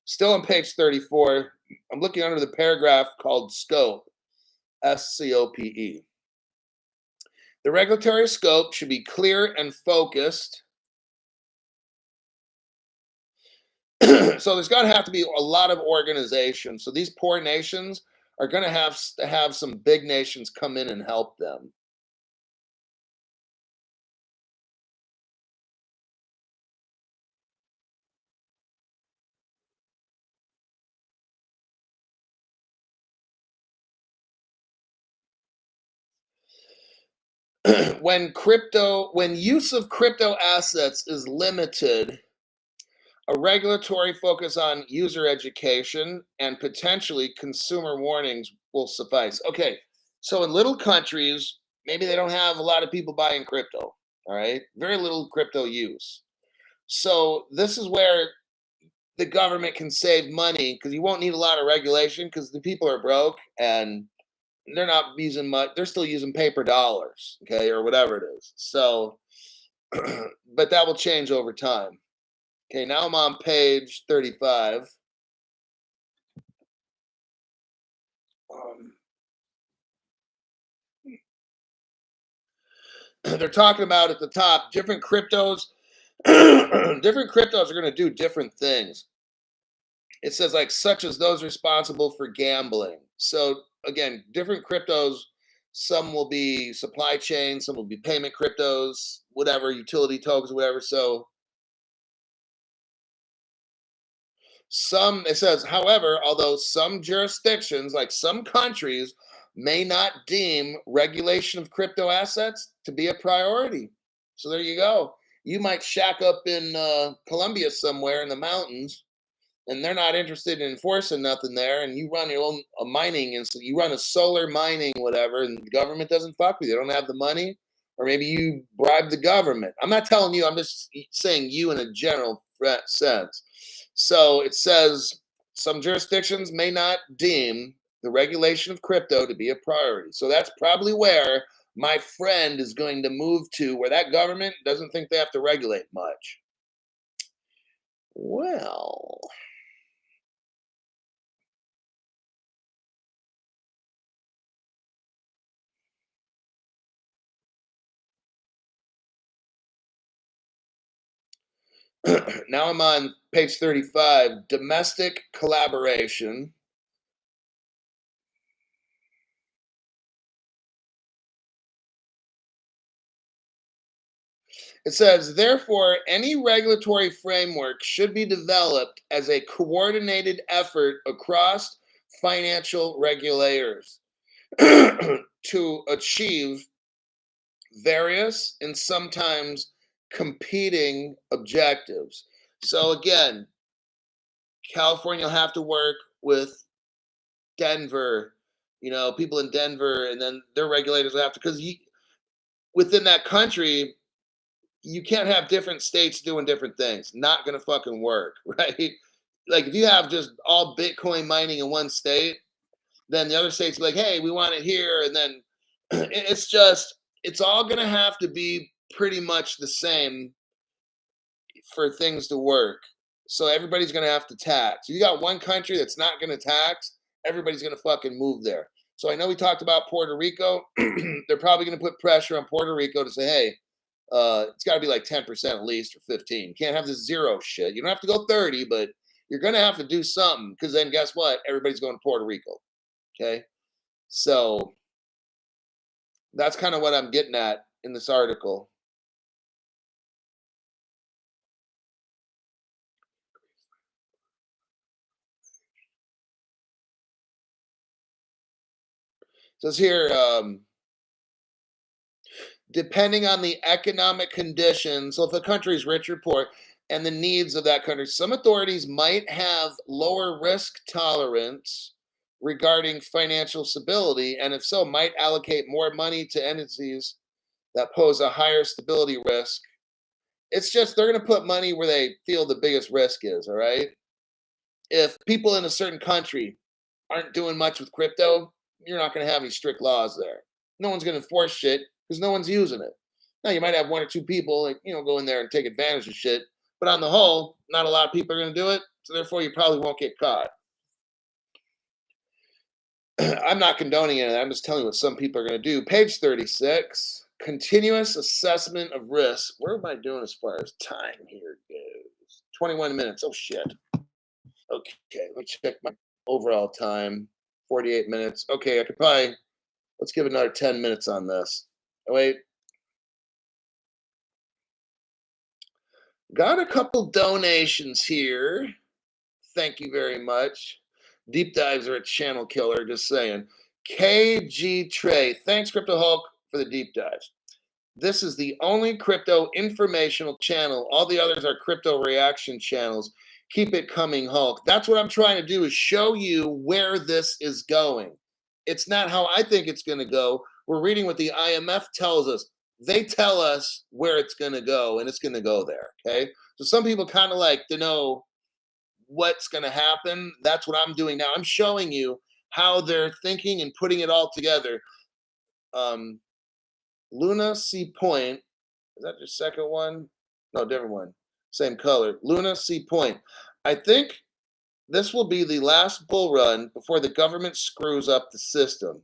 Still on page 34, I'm looking under the paragraph called scope, SCOPE. The regulatory scope should be clear and focused. So there's got to have to be a lot of organization. So these poor nations are going to have some big nations come in and help them. When use of crypto assets is limited, a regulatory focus on user education and potentially consumer warnings will suffice. Okay, so in little countries, maybe they don't have a lot of people buying crypto. All right, very little crypto use. So this is where the government can save money because you won't need a lot of regulation because the people are broke and they're not using much. They're still using paper dollars, okay, or whatever it is. So, but that will change over time. Okay, now I'm on page 35. Um, they're talking about at the top different cryptos. Different cryptos are going to do different things. It says like such as those responsible for gambling. So again, different cryptos. Some will be supply chain, some will be payment cryptos, whatever utility tokens, whatever. So Some, it says, however, although some jurisdictions, like some countries, may not deem regulation of crypto assets to be a priority. So there you go. You might shack up in Colombia somewhere in the mountains, and they're not interested in enforcing nothing there. And you run your own a mining institute, you run a solar mining, whatever, and the government doesn't fuck with you. They don't have the money, or maybe you bribe the government. I'm not telling you. I'm just saying you in a general sense. So it says some jurisdictions may not deem the regulation of crypto to be a priority. So that's probably where my friend is going to move to, where that government doesn't think they have to regulate much. Well, now I'm on page 35, domestic collaboration. It says, therefore, any regulatory framework should be developed as a coordinated effort across financial regulators to achieve various and sometimes competing objectives. So, again, California will have to work with Denver, people in Denver, and then their regulators will have to, because within that country, you can't have different states doing different things. Not gonna fucking work, right? Like if you have just all Bitcoin mining in one state, then the other states be like, hey, we want it here, and then it's all gonna have to be pretty much the same for things to work. So everybody's gonna have to tax. You got one country that's not gonna tax, everybody's gonna fucking move there. So I know we talked about Puerto Rico. They're probably gonna put pressure on Puerto Rico to say, hey, it's got to be like 10% at least, or 15. You can't have this zero shit. You don't have to go 30, but you're going to have to do something, because then guess what? Everybody's going to Puerto Rico. Okay. So that's kind of what I'm getting at in this article. It says here, depending on the economic conditions, so if a country is rich or poor, and the needs of that country, some authorities might have lower risk tolerance regarding financial stability, and if so, might allocate more money to entities that pose a higher stability risk. It's just they're going to put money where they feel the biggest risk is, all right? If people in a certain country aren't doing much with crypto, you're not going to have any strict laws there. No one's going to enforce shit because no one's using it. Now, you might have one or two people, like, go in there and take advantage of shit, but on the whole, not a lot of people are going to do it. So therefore, you probably won't get caught. I'm not condoning it. I'm just telling you what some people are going to do. Page 36, continuous assessment of risk. Where am I doing as far as time here goes? 21 minutes. Oh, shit. Okay, let me check my overall time. 48 minutes. Okay, I could probably, let's give another 10 minutes on this. Oh, wait, got a couple donations here. Thank you very much. Deep dives are a channel killer, just saying. KG Trey, thanks, Crypto Hulk, for the deep dives. This is the only crypto informational channel. All the others are crypto reaction channels. Keep it coming, Hulk. That's what I'm trying to do, is show you where this is going. It's not how I think it's going to go. We're reading what the IMF tells us. They tell us where it's going to go, and it's going to go there. Okay. So some people kind of like to know what's going to happen. That's what I'm doing now. I'm showing you how they're thinking and putting it all together. Um, Luna C. Point, is that your second one? No, different one. Same color. Luna C. Point. I think this will be the last bull run before the government screws up the system.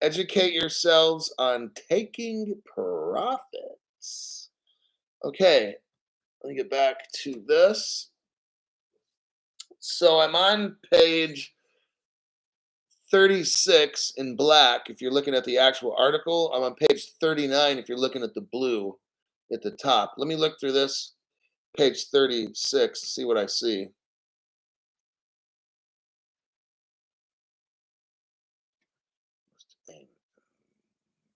Educate yourselves on taking profits. Okay, let me get back to this. So I'm on page 36 in black if you're looking at the actual article. I'm on page 39 if you're looking at the blue at the top. Let me look through this page 36, see what I see.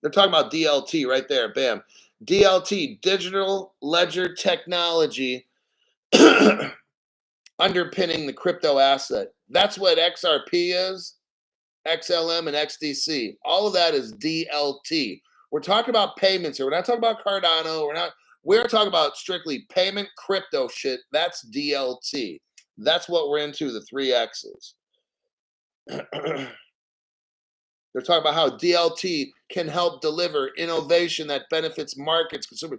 They're talking about DLT right there. Bam. DLT, digital ledger technology, underpinning the crypto asset. That's what XRP is, XLM, and XDC. All of that is DLT. We're talking about payments here. We're not talking about Cardano. We're talking about strictly payment crypto shit. That's DLT. That's what we're into, the 3Xs. They're talking about how DLT can help deliver innovation that benefits markets, consumers.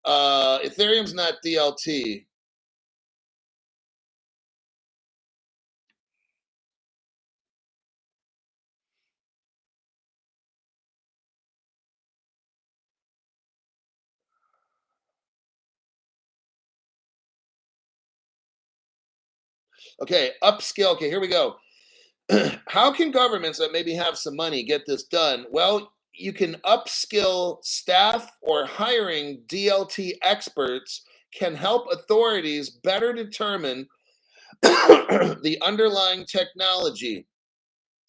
Ethereum's not DLT. Okay, upskill. Okay, here we go. How can governments that maybe have some money get this done? Well, you can upskill staff, or hiring DLT experts can help authorities better determine the underlying technology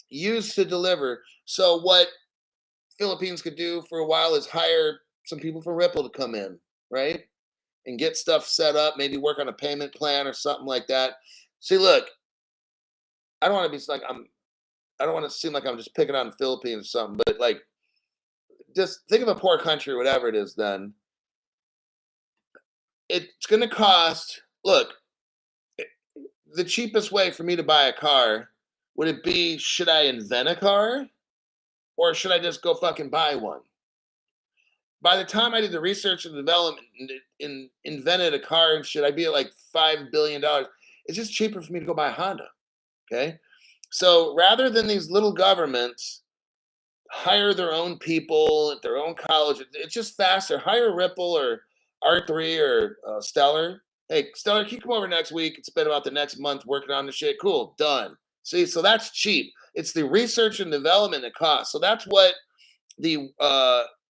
used to deliver. So what Philippines could do for a while is hire some people from Ripple to come in, right? And get stuff set up, maybe work on a payment plan or something like that. See, look, I don't want to be like I don't want to seem like I'm just picking on the Philippines or something, but like, just think of a poor country or whatever it is, then it's going to cost. Look, the cheapest way for me to buy a car, would it be, should I invent a car, or should I just go fucking buy one? By the time I did the research and development and invented a car and shit, I'd be at like $5 billion. It's just cheaper for me to go buy a Honda. Okay. So rather than these little governments hire their own people at their own college, it's just faster. Hire Ripple or R3 or Stellar. Hey, Stellar, can you come over next week and spend about the next month working on the shit? Cool, done. See, so that's cheap. It's the research and development that costs. So that's what the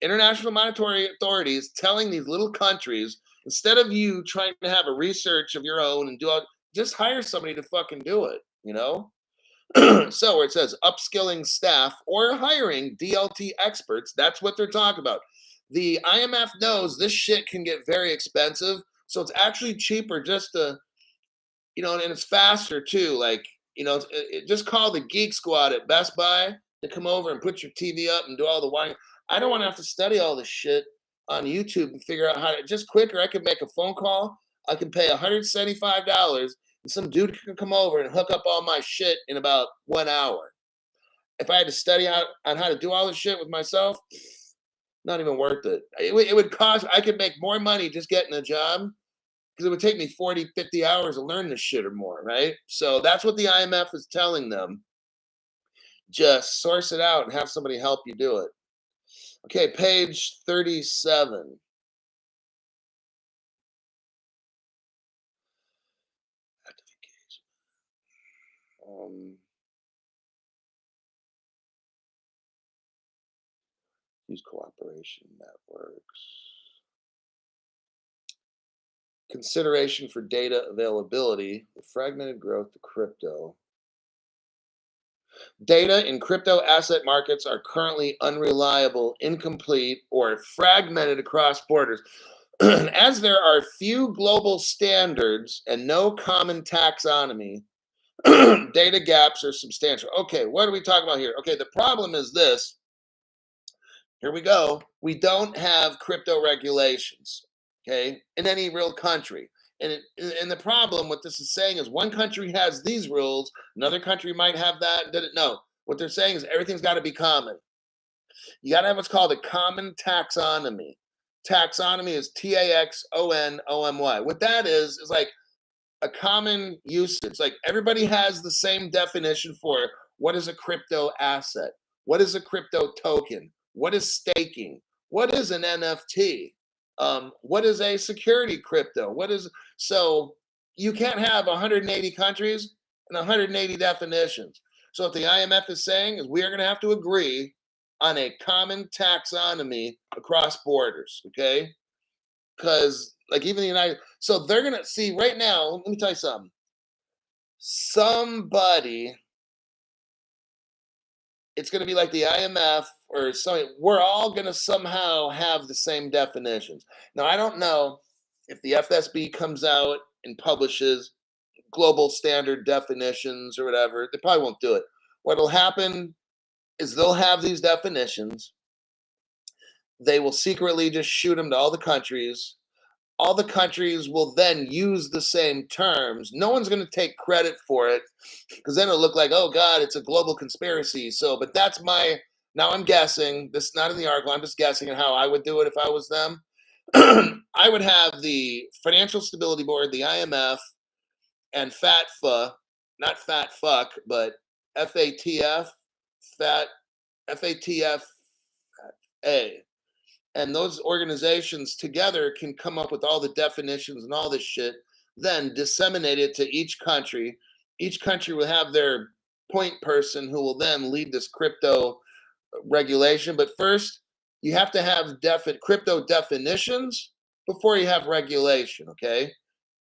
international monetary authority is telling these little countries. Instead of you trying to have a research of your own and do all, just hire somebody to fucking do it, you know? So where it says upskilling staff or hiring DLT experts, that's what they're talking about. The IMF knows this shit can get very expensive, so it's actually cheaper just to, and it's faster too. Like, just call the Geek Squad at Best Buy to come over and put your TV up and do all the wiring. I don't want to have to study all this shit on YouTube and figure out how to, just quicker. I can make a phone call. I can pay $175 and some dude can come over and hook up all my shit in about 1 hour. If I had to study out on how to do all this shit with myself, not even worth it. It would cost, I could make more money just getting a job, because it would take me 40, 50 hours to learn this shit or more, right? So that's what the IMF is telling them. Just source it out and have somebody help you do it. Okay, page 37. Use cooperation networks. Consideration for data availability, the fragmented growth to crypto. Data in crypto asset markets are currently unreliable, incomplete, or fragmented across borders. As there are few global standards and no common taxonomy, data gaps are substantial. Okay, what are we talking about here? Okay, the problem is this. Here we go. We don't have crypto regulations, okay, in any real country. And the problem, what this is saying is, one country has these rules, another country might have that. No, what they're saying is everything's got to be common. You got to have what's called a common taxonomy. Taxonomy is TAXONOMY. What that is like a common usage. Like, everybody has the same definition for what is a crypto asset, what is a crypto token, what is staking, what is an NFT, what is a security crypto, so you can't have 180 countries and 180 definitions. So what the IMF is saying is, we are going to have to agree on a common taxonomy across borders, okay? Because like even the United, so they're gonna see right now. Let me tell you something. Somebody, it's gonna be like the IMF or something, we're all going to somehow have the same definitions. Now, I don't know if the FSB comes out and publishes global standard definitions or whatever. They probably won't do it. What'll happen is they'll have these definitions. They will secretly just shoot them to all the countries. All the countries will then use the same terms. No one's going to take credit for it because then it'll look like, oh God, it's a global conspiracy. So, but that's my, now I'm guessing, this is not in the article, I'm just guessing at how I would do it if I was them. I would have the Financial Stability Board, the IMF, and FATFA, not fat fuck, but FATF, fat, FATF A. And those organizations together can come up with all the definitions and all this shit, then disseminate it to each country. Each country will have their point person who will then lead this crypto regulation. But first, you have to have crypto definitions before you have regulation, okay?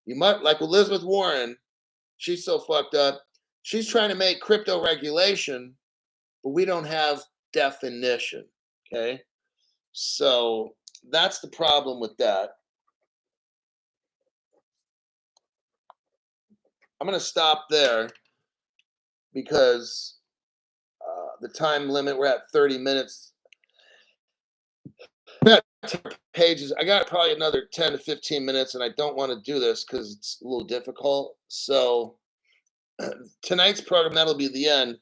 You might, like Elizabeth Warren, she's so fucked up. She's trying to make crypto regulation, but we don't have definition, okay? So that's the problem with that. I'm going to stop there because the time limit, we're at 30 minutes. Pages. I got probably another 10 to 15 minutes, and I don't want to do this because it's a little difficult. So tonight's program, that'll be the end.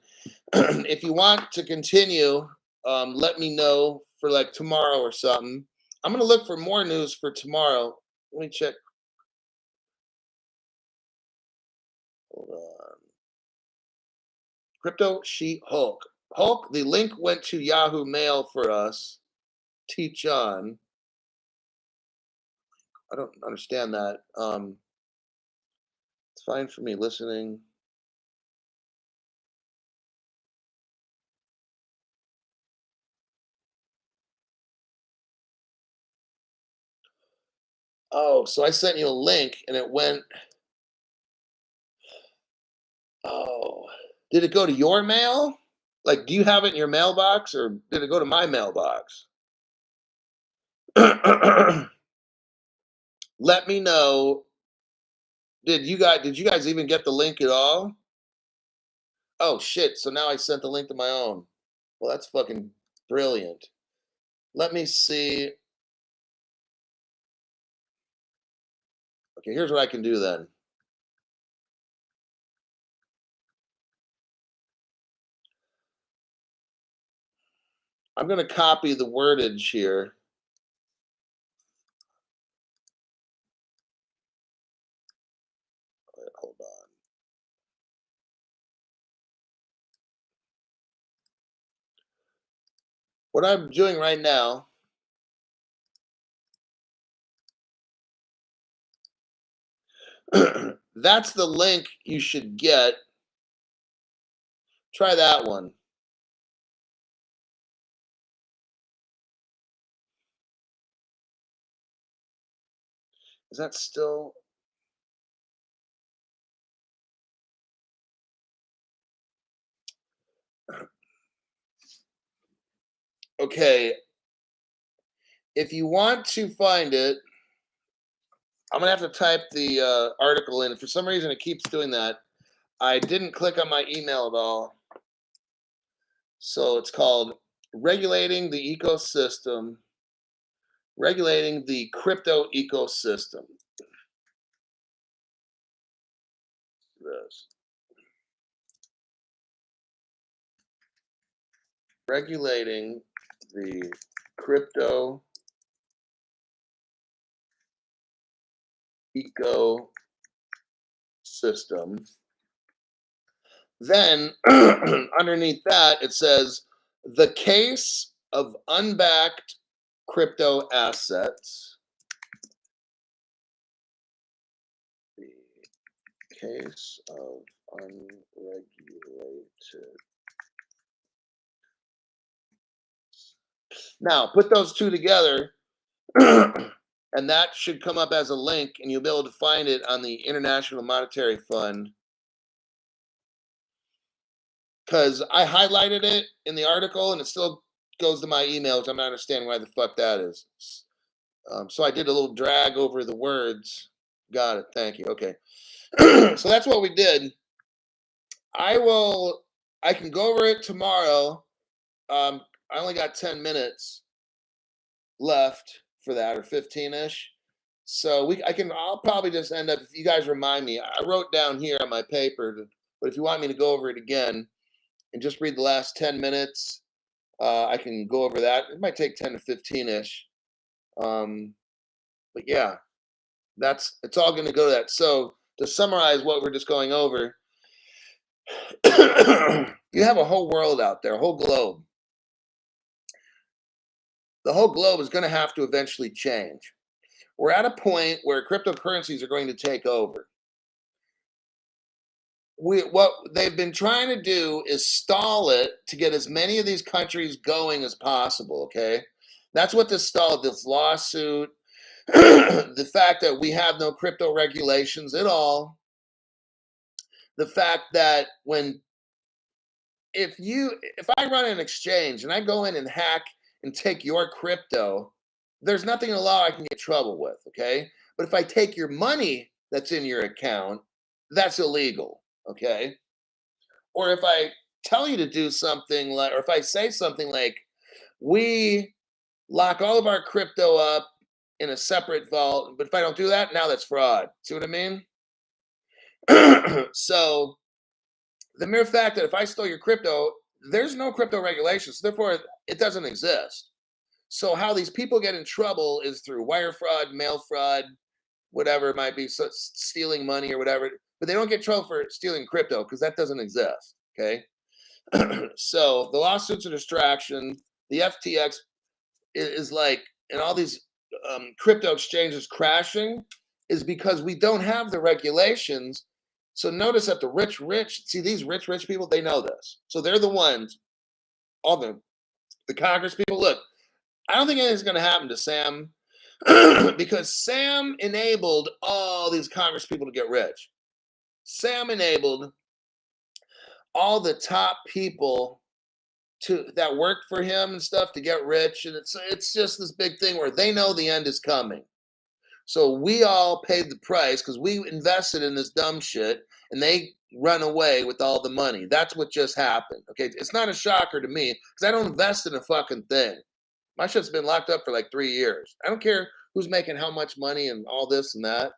If you want to continue, let me know for like tomorrow or something. I'm going to look for more news for tomorrow. Let me check. Hold on. Crypto Sheet Hulk. Hulk, the link went to Yahoo Mail for us. Teach on. I don't understand that. It's fine for me listening. Oh, so I sent you a link and it went. Oh, did it go to your mail? Like, do you have it in your mailbox or did it go to my mailbox? Let me know. Did you guys even get the link at all? Oh shit, so now I sent the link to my own. Well, that's fucking brilliant. Let me see. Okay, here's what I can do then. I'm going to copy the wordage here. Wait, hold on. What I'm doing right now, that's the link you should get. Try that one. Is that still? Okay. If you want to find it, I'm going to have to type the article in. For some reason, it keeps doing that. I didn't click on my email at all. So it's called Regulating the Ecosystem, Regulating the Crypto Ecosystem. This. Regulating the crypto ecosystem. Then underneath that, it says the case of unbacked crypto assets. The case of unregulated. Now, put those two together, and that should come up as a link, and you'll be able to find it on the International Monetary Fund. Because I highlighted it in the article, and it still goes to my emails. I'm not understanding why the fuck that is. So I did a little drag over the words. Got it. Thank you. Okay. So that's what we did. I will. I can go over it tomorrow. I only got 10 minutes left for that, or 15ish. So I'll probably just end up, if you guys remind me, I wrote down here on my paper, but if you want me to go over it again and just read the last 10 minutes, I can go over that. It might take 10 to 15ish. But yeah, it's all going to go to that. So to summarize what we're just going over, you have a whole world out there, a whole globe. The whole globe is going to have to eventually change. We're at a point where cryptocurrencies are going to take over. What they've been trying to do is stall it to get as many of these countries going as possible. Okay, that's what this lawsuit, the fact that we have no crypto regulations at all, the fact that if I run an exchange and I go in and hack and take your crypto, there's nothing in the law I can get in trouble with. Okay, but if I take your money that's in your account, that's illegal. Okay, or if I tell you to do something like, or if I say something like, we lock all of our crypto up in a separate vault, but if I don't do that, now that's fraud. See what I mean? So the mere fact that if I stole your crypto, there's no crypto regulations, therefore it doesn't exist. So how these people get in trouble is through wire fraud, mail fraud, whatever it might be, so stealing money or whatever. But they don't get in trouble for stealing crypto because that doesn't exist. Okay. So the lawsuit's a distraction. The FTX is like, and all these crypto exchanges crashing is because we don't have the regulations. So notice that the rich, see these rich people, they know this. So they're the ones, all the Congress people. Look, I don't think anything's going to happen to Sam because Sam enabled all these Congress people to get rich. Sam enabled all the top people that worked for him and stuff to get rich, and it's just this big thing where they know the end is coming. So we all paid the price because we invested in this dumb shit, and they run away with all the money. That's what just happened. Okay, it's not a shocker to me because I don't invest in a fucking thing. My shit's been locked up for like 3 years. I don't care who's making how much money and all this and that.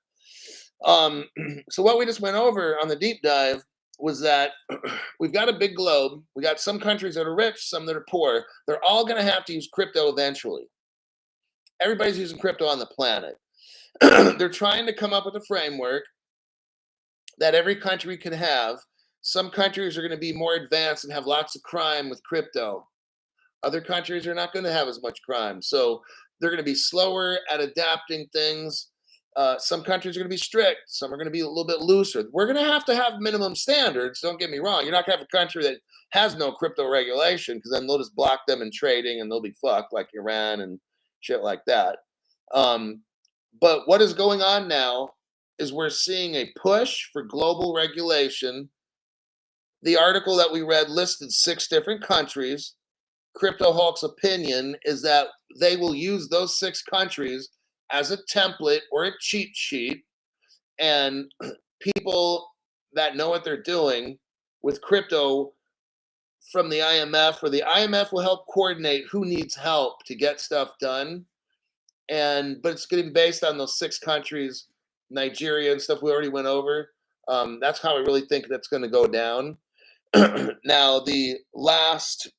So what we just went over on the deep dive was that we've got a big globe. We got some countries that are rich, some that are poor. They're all going to have to use crypto eventually. Everybody's using crypto on the planet. They're trying to come up with a framework that every country can have. Some countries are going to be more advanced and have lots of crime with crypto. Other countries are not going to have as much crime. So they're going to be slower at adapting things. Some countries are going to be strict. Some are going to be a little bit looser. We're going to have minimum standards. Don't get me wrong. You're not going to have a country that has no crypto regulation because then they'll just block them in trading and they'll be fucked, like Iran and shit like that. But what is going on now is we're seeing a push for global regulation. The article that we read listed 6 different countries. Crypto Hulk's opinion is that they will use those 6 countries as a template or a cheat sheet, and people that know what they're doing with crypto from the IMF, or the IMF will help coordinate who needs help to get stuff done. But it's going to be based on those 6 countries, Nigeria and stuff we already went over. That's how I really think that's going to go down. Now, the last,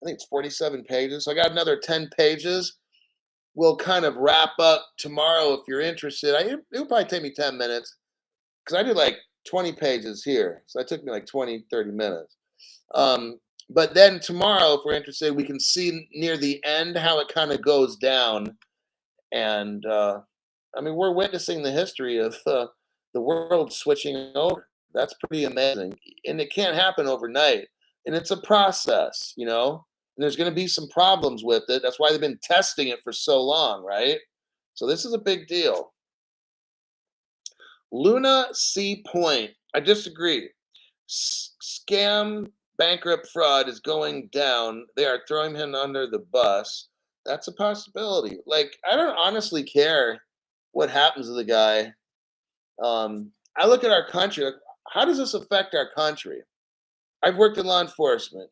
I think it's 47 pages. So I got another 10 pages. We'll kind of wrap up tomorrow if you're interested. It'll probably take me 10 minutes because I did like 20 pages here. So it took me like 20, 30 minutes. But then tomorrow, if we're interested, we can see near the end how it kind of goes down. And I mean, we're witnessing the history of the world switching over. That's pretty amazing. And it can't happen overnight. And it's a process, you know? And there's going to be some problems with it. That's why they've been testing it for so long, right? So this is a big deal. Luna C. Point. I disagree. Scam bankrupt fraud is going down. They are throwing him under the bus. That's a possibility. Like, I don't honestly care what happens to the guy. I look at our country. Like, how does this affect our country? I've worked in law enforcement,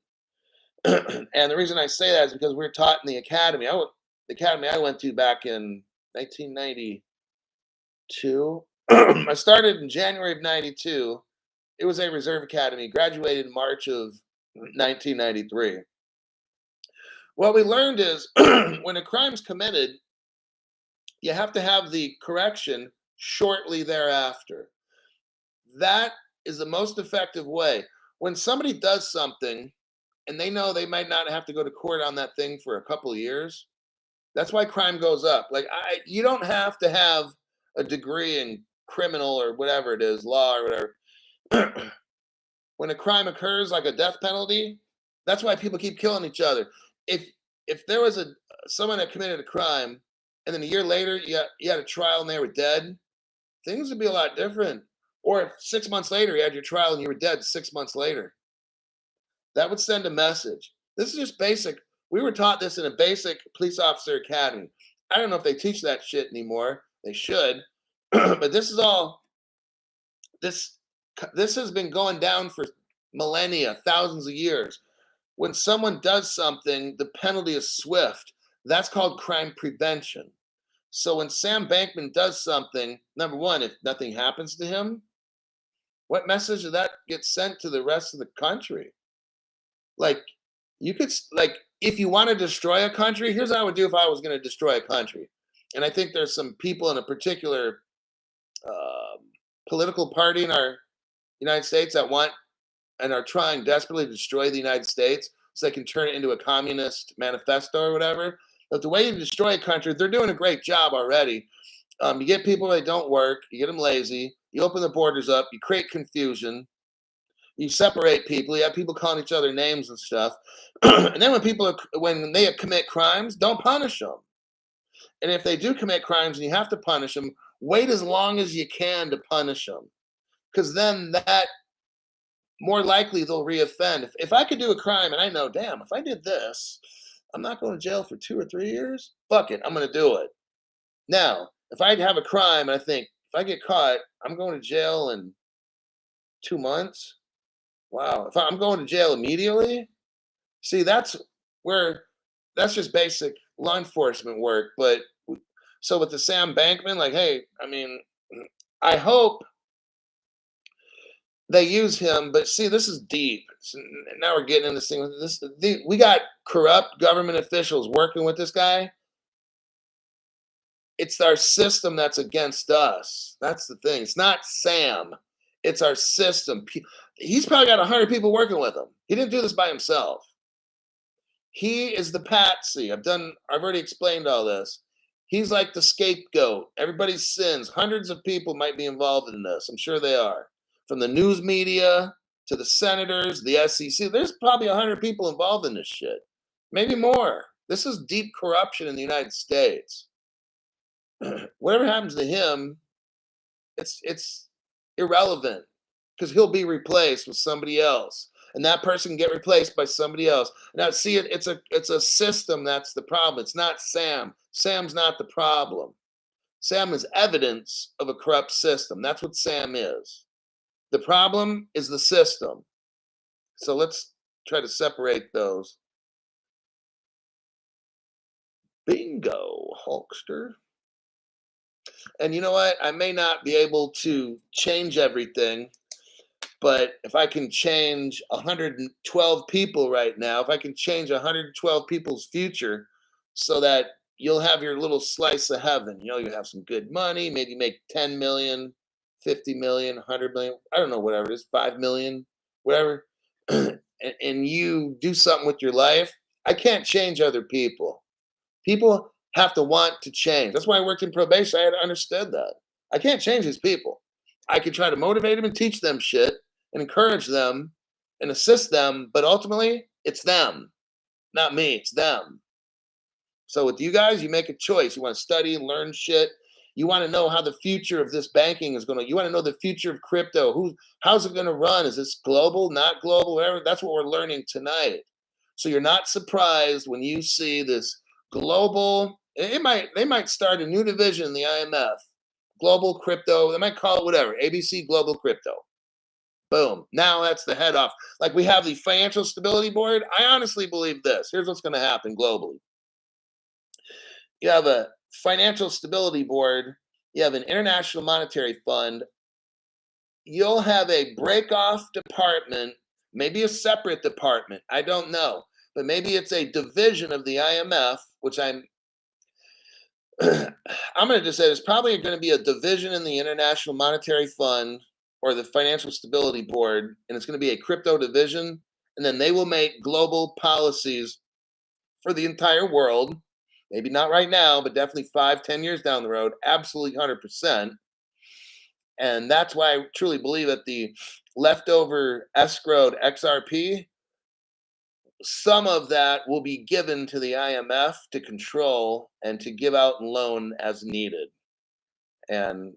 and the reason I say that is because we were taught in the academy. The academy I went to back in 1992. I started in January of '92. It was a reserve academy. Graduated in March of 1993. What we learned is when a crime's committed, you have to have the correction shortly thereafter. That is the most effective way. When somebody does something and they know they might not have to go to court on that thing for a couple of years, that's why crime goes up. Like, you don't have to have a degree in criminal or whatever it is, law or whatever. When a crime occurs, like a death penalty, that's why people keep killing each other. If if there was a someone that committed a crime, and then a year later you had a trial and they were dead, things would be a lot different. Or if 6 months later you had your trial and you were dead 6 months later, that would send a message. This is just basic. We were taught this in a basic police officer academy. I don't know if they teach that shit anymore. They should. But this is all this this has been going down for millennia, thousands of years. When someone does something, the penalty is swift. That's called crime prevention. So when Sam Bankman does something, number one, if nothing happens to him, what message does that get sent to the rest of the country? Like, like, if you want to destroy a country, here's what I would do if I was going to destroy a country. And I think there's some people in a particular um, political party in our United States that want and are trying desperately to destroy the United States so they can turn it into a communist manifesto or whatever. But the way you destroy a country, they're doing a great job already. You get people that don't work, you get them lazy, you open the borders up, you create confusion, you separate people, you have people calling each other names and stuff. And then when they commit crimes, don't punish them. And if they do commit crimes and you have to punish them, wait as long as you can to punish them. Because then that more likely they'll reoffend. If I could do a crime and I know, damn, if I did this, I'm not going to jail for 2 or 3 years. Fuck it, I'm going to do it. Now, if I have a crime and I think if I get caught, I'm going to jail in 2 months. Wow, if I'm going to jail immediately, see, where that's just basic law enforcement work. But so with the Sam Bankman, like, hey, I mean, I hope they use him, but see, this is deep. Now we're getting into this thing with this. We got corrupt government officials working with this guy. It's our system that's against us. That's the thing. It's not Sam. It's our system. He's probably got 100 people working with him. He didn't do this by himself. He is the patsy. I've already explained all this. He's like the scapegoat. Everybody's sins. Hundreds of people might be involved in this. I'm sure they are. From the news media to the senators, the SEC. There's probably 100 people involved in this shit. Maybe more. This is deep corruption in the United States. Whatever happens to him, it's irrelevant because he'll be replaced with somebody else, and that person can get replaced by somebody else. Now, see, it's a system that's the problem. It's not Sam. Sam's not the problem. Sam is evidence of a corrupt system. That's what Sam is. The problem is the system. So let's try to separate those. Bingo, Hulkster. And you know what? I may not be able to change everything, but if I can change 112 people right now, if I can change 112 people's future so that you'll have your little slice of heaven, you have some good money, maybe make 10 million, 50 million, 100 million, I don't know, whatever it is, 5 million, whatever, and you do something with your life. I can't change other people. People have to want to change. That's why I worked in probation. I had to understand that. I can't change these people. I can try to motivate them and teach them shit and encourage them and assist them, but ultimately it's them, not me. It's them. So with you guys, you make a choice. You want to study and learn shit. You want to know how the future of this banking is going to. You want to know the future of crypto. How's it going to run? Is this global, not global, whatever? That's what we're learning tonight. So you're not surprised when you see this global. They might start a new division in the IMF, global crypto. They might call it whatever, ABC Global Crypto. Boom. Now that's the head off. Like we have the Financial Stability Board. I honestly believe this. Here's what's going to happen globally. You have a Financial Stability Board. You have an International Monetary Fund. You'll have a break-off department, maybe a separate department. I don't know. But maybe it's a division of the IMF, which I'm going to just say there's probably going to be a division in the International Monetary Fund or the Financial Stability Board, and it's going to be a crypto division, and then they will make global policies for the entire world. Maybe not right now, but definitely 5-10 years down the road, absolutely 100%. And that's why I truly believe that the leftover escrowed XRP, some of that will be given to the IMF to control and to give out and loan as needed. And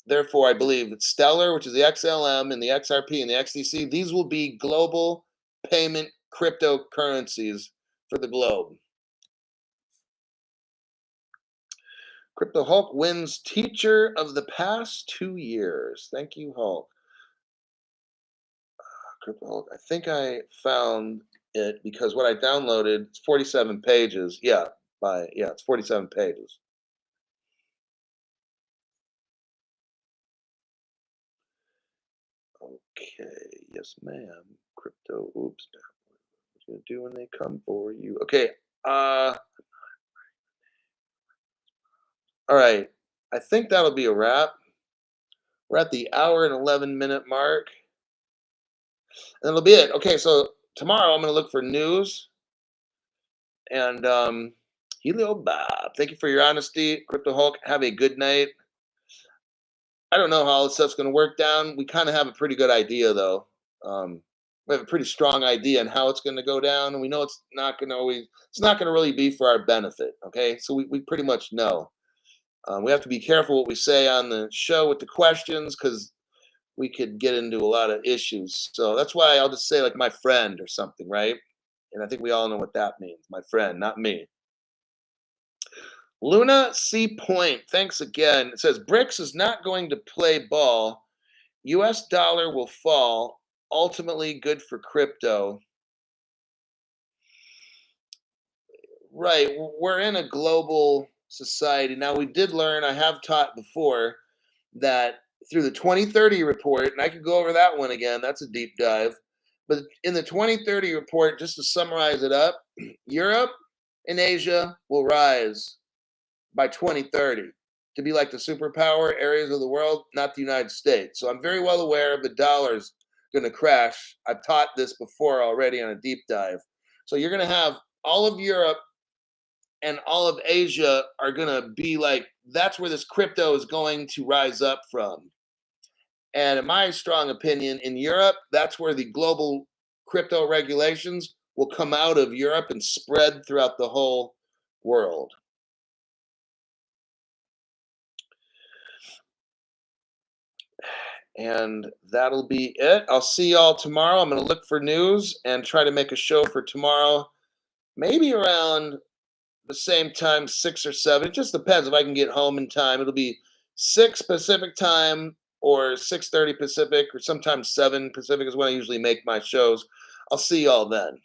therefore, I believe that Stellar, which is the XLM and the XRP and the XDC, these will be global payment cryptocurrencies for the globe. Crypto Hulk wins Teacher of the past 2 years. Thank you, Hulk. Crypto Hulk. I think I found it because what I downloaded, it's 47 pages. Yeah, it's 47 pages. Okay, yes, ma'am. Crypto. Oops. What you gonna do when they come for you? Okay. All right. I think that'll be a wrap. We're at the hour and 11-minute mark. And that'll be it. Okay, so tomorrow I'm going to look for news. And Helio Bob, thank you for your honesty. Crypto Hulk, have a good night. I don't know how all this stuff's going to work down. We kind of have a pretty good idea, though. We have a pretty strong idea on how it's going to go down, and we know it's not going to really be for our benefit. Okay, so we pretty much know. We have to be careful what we say on the show with the questions because we could get into a lot of issues. So that's why I'll just say like my friend or something, right? And I think we all know what that means. My friend, not me. Luna C. Point, thanks again. It says BRICS is not going to play ball. US dollar will fall. Ultimately good for crypto. Right. We're in a global society. Now, we did learn, I have taught before, that through the 2030 report, and I could go over that one again, that's a deep dive. But in the 2030 report, just to summarize it up, Europe and Asia will rise by 2030 to be like the superpower areas of the world, not the United States. So I'm very well aware the dollar's going to crash. I've taught this before already on a deep dive. So you're going to have all of Europe and all of Asia are going to be like, that's where this crypto is going to rise up from. And in my strong opinion, in Europe, that's where the global crypto regulations will come out of Europe and spread throughout the whole world. And that'll be it. I'll see y'all tomorrow. I'm going to look for news and try to make a show for tomorrow, maybe around the same time, 6 or 7. It just depends if I can get home in time. It'll be 6 Pacific time or 6:30 Pacific, or sometimes 7 Pacific is when I usually make my shows. I'll see y'all then.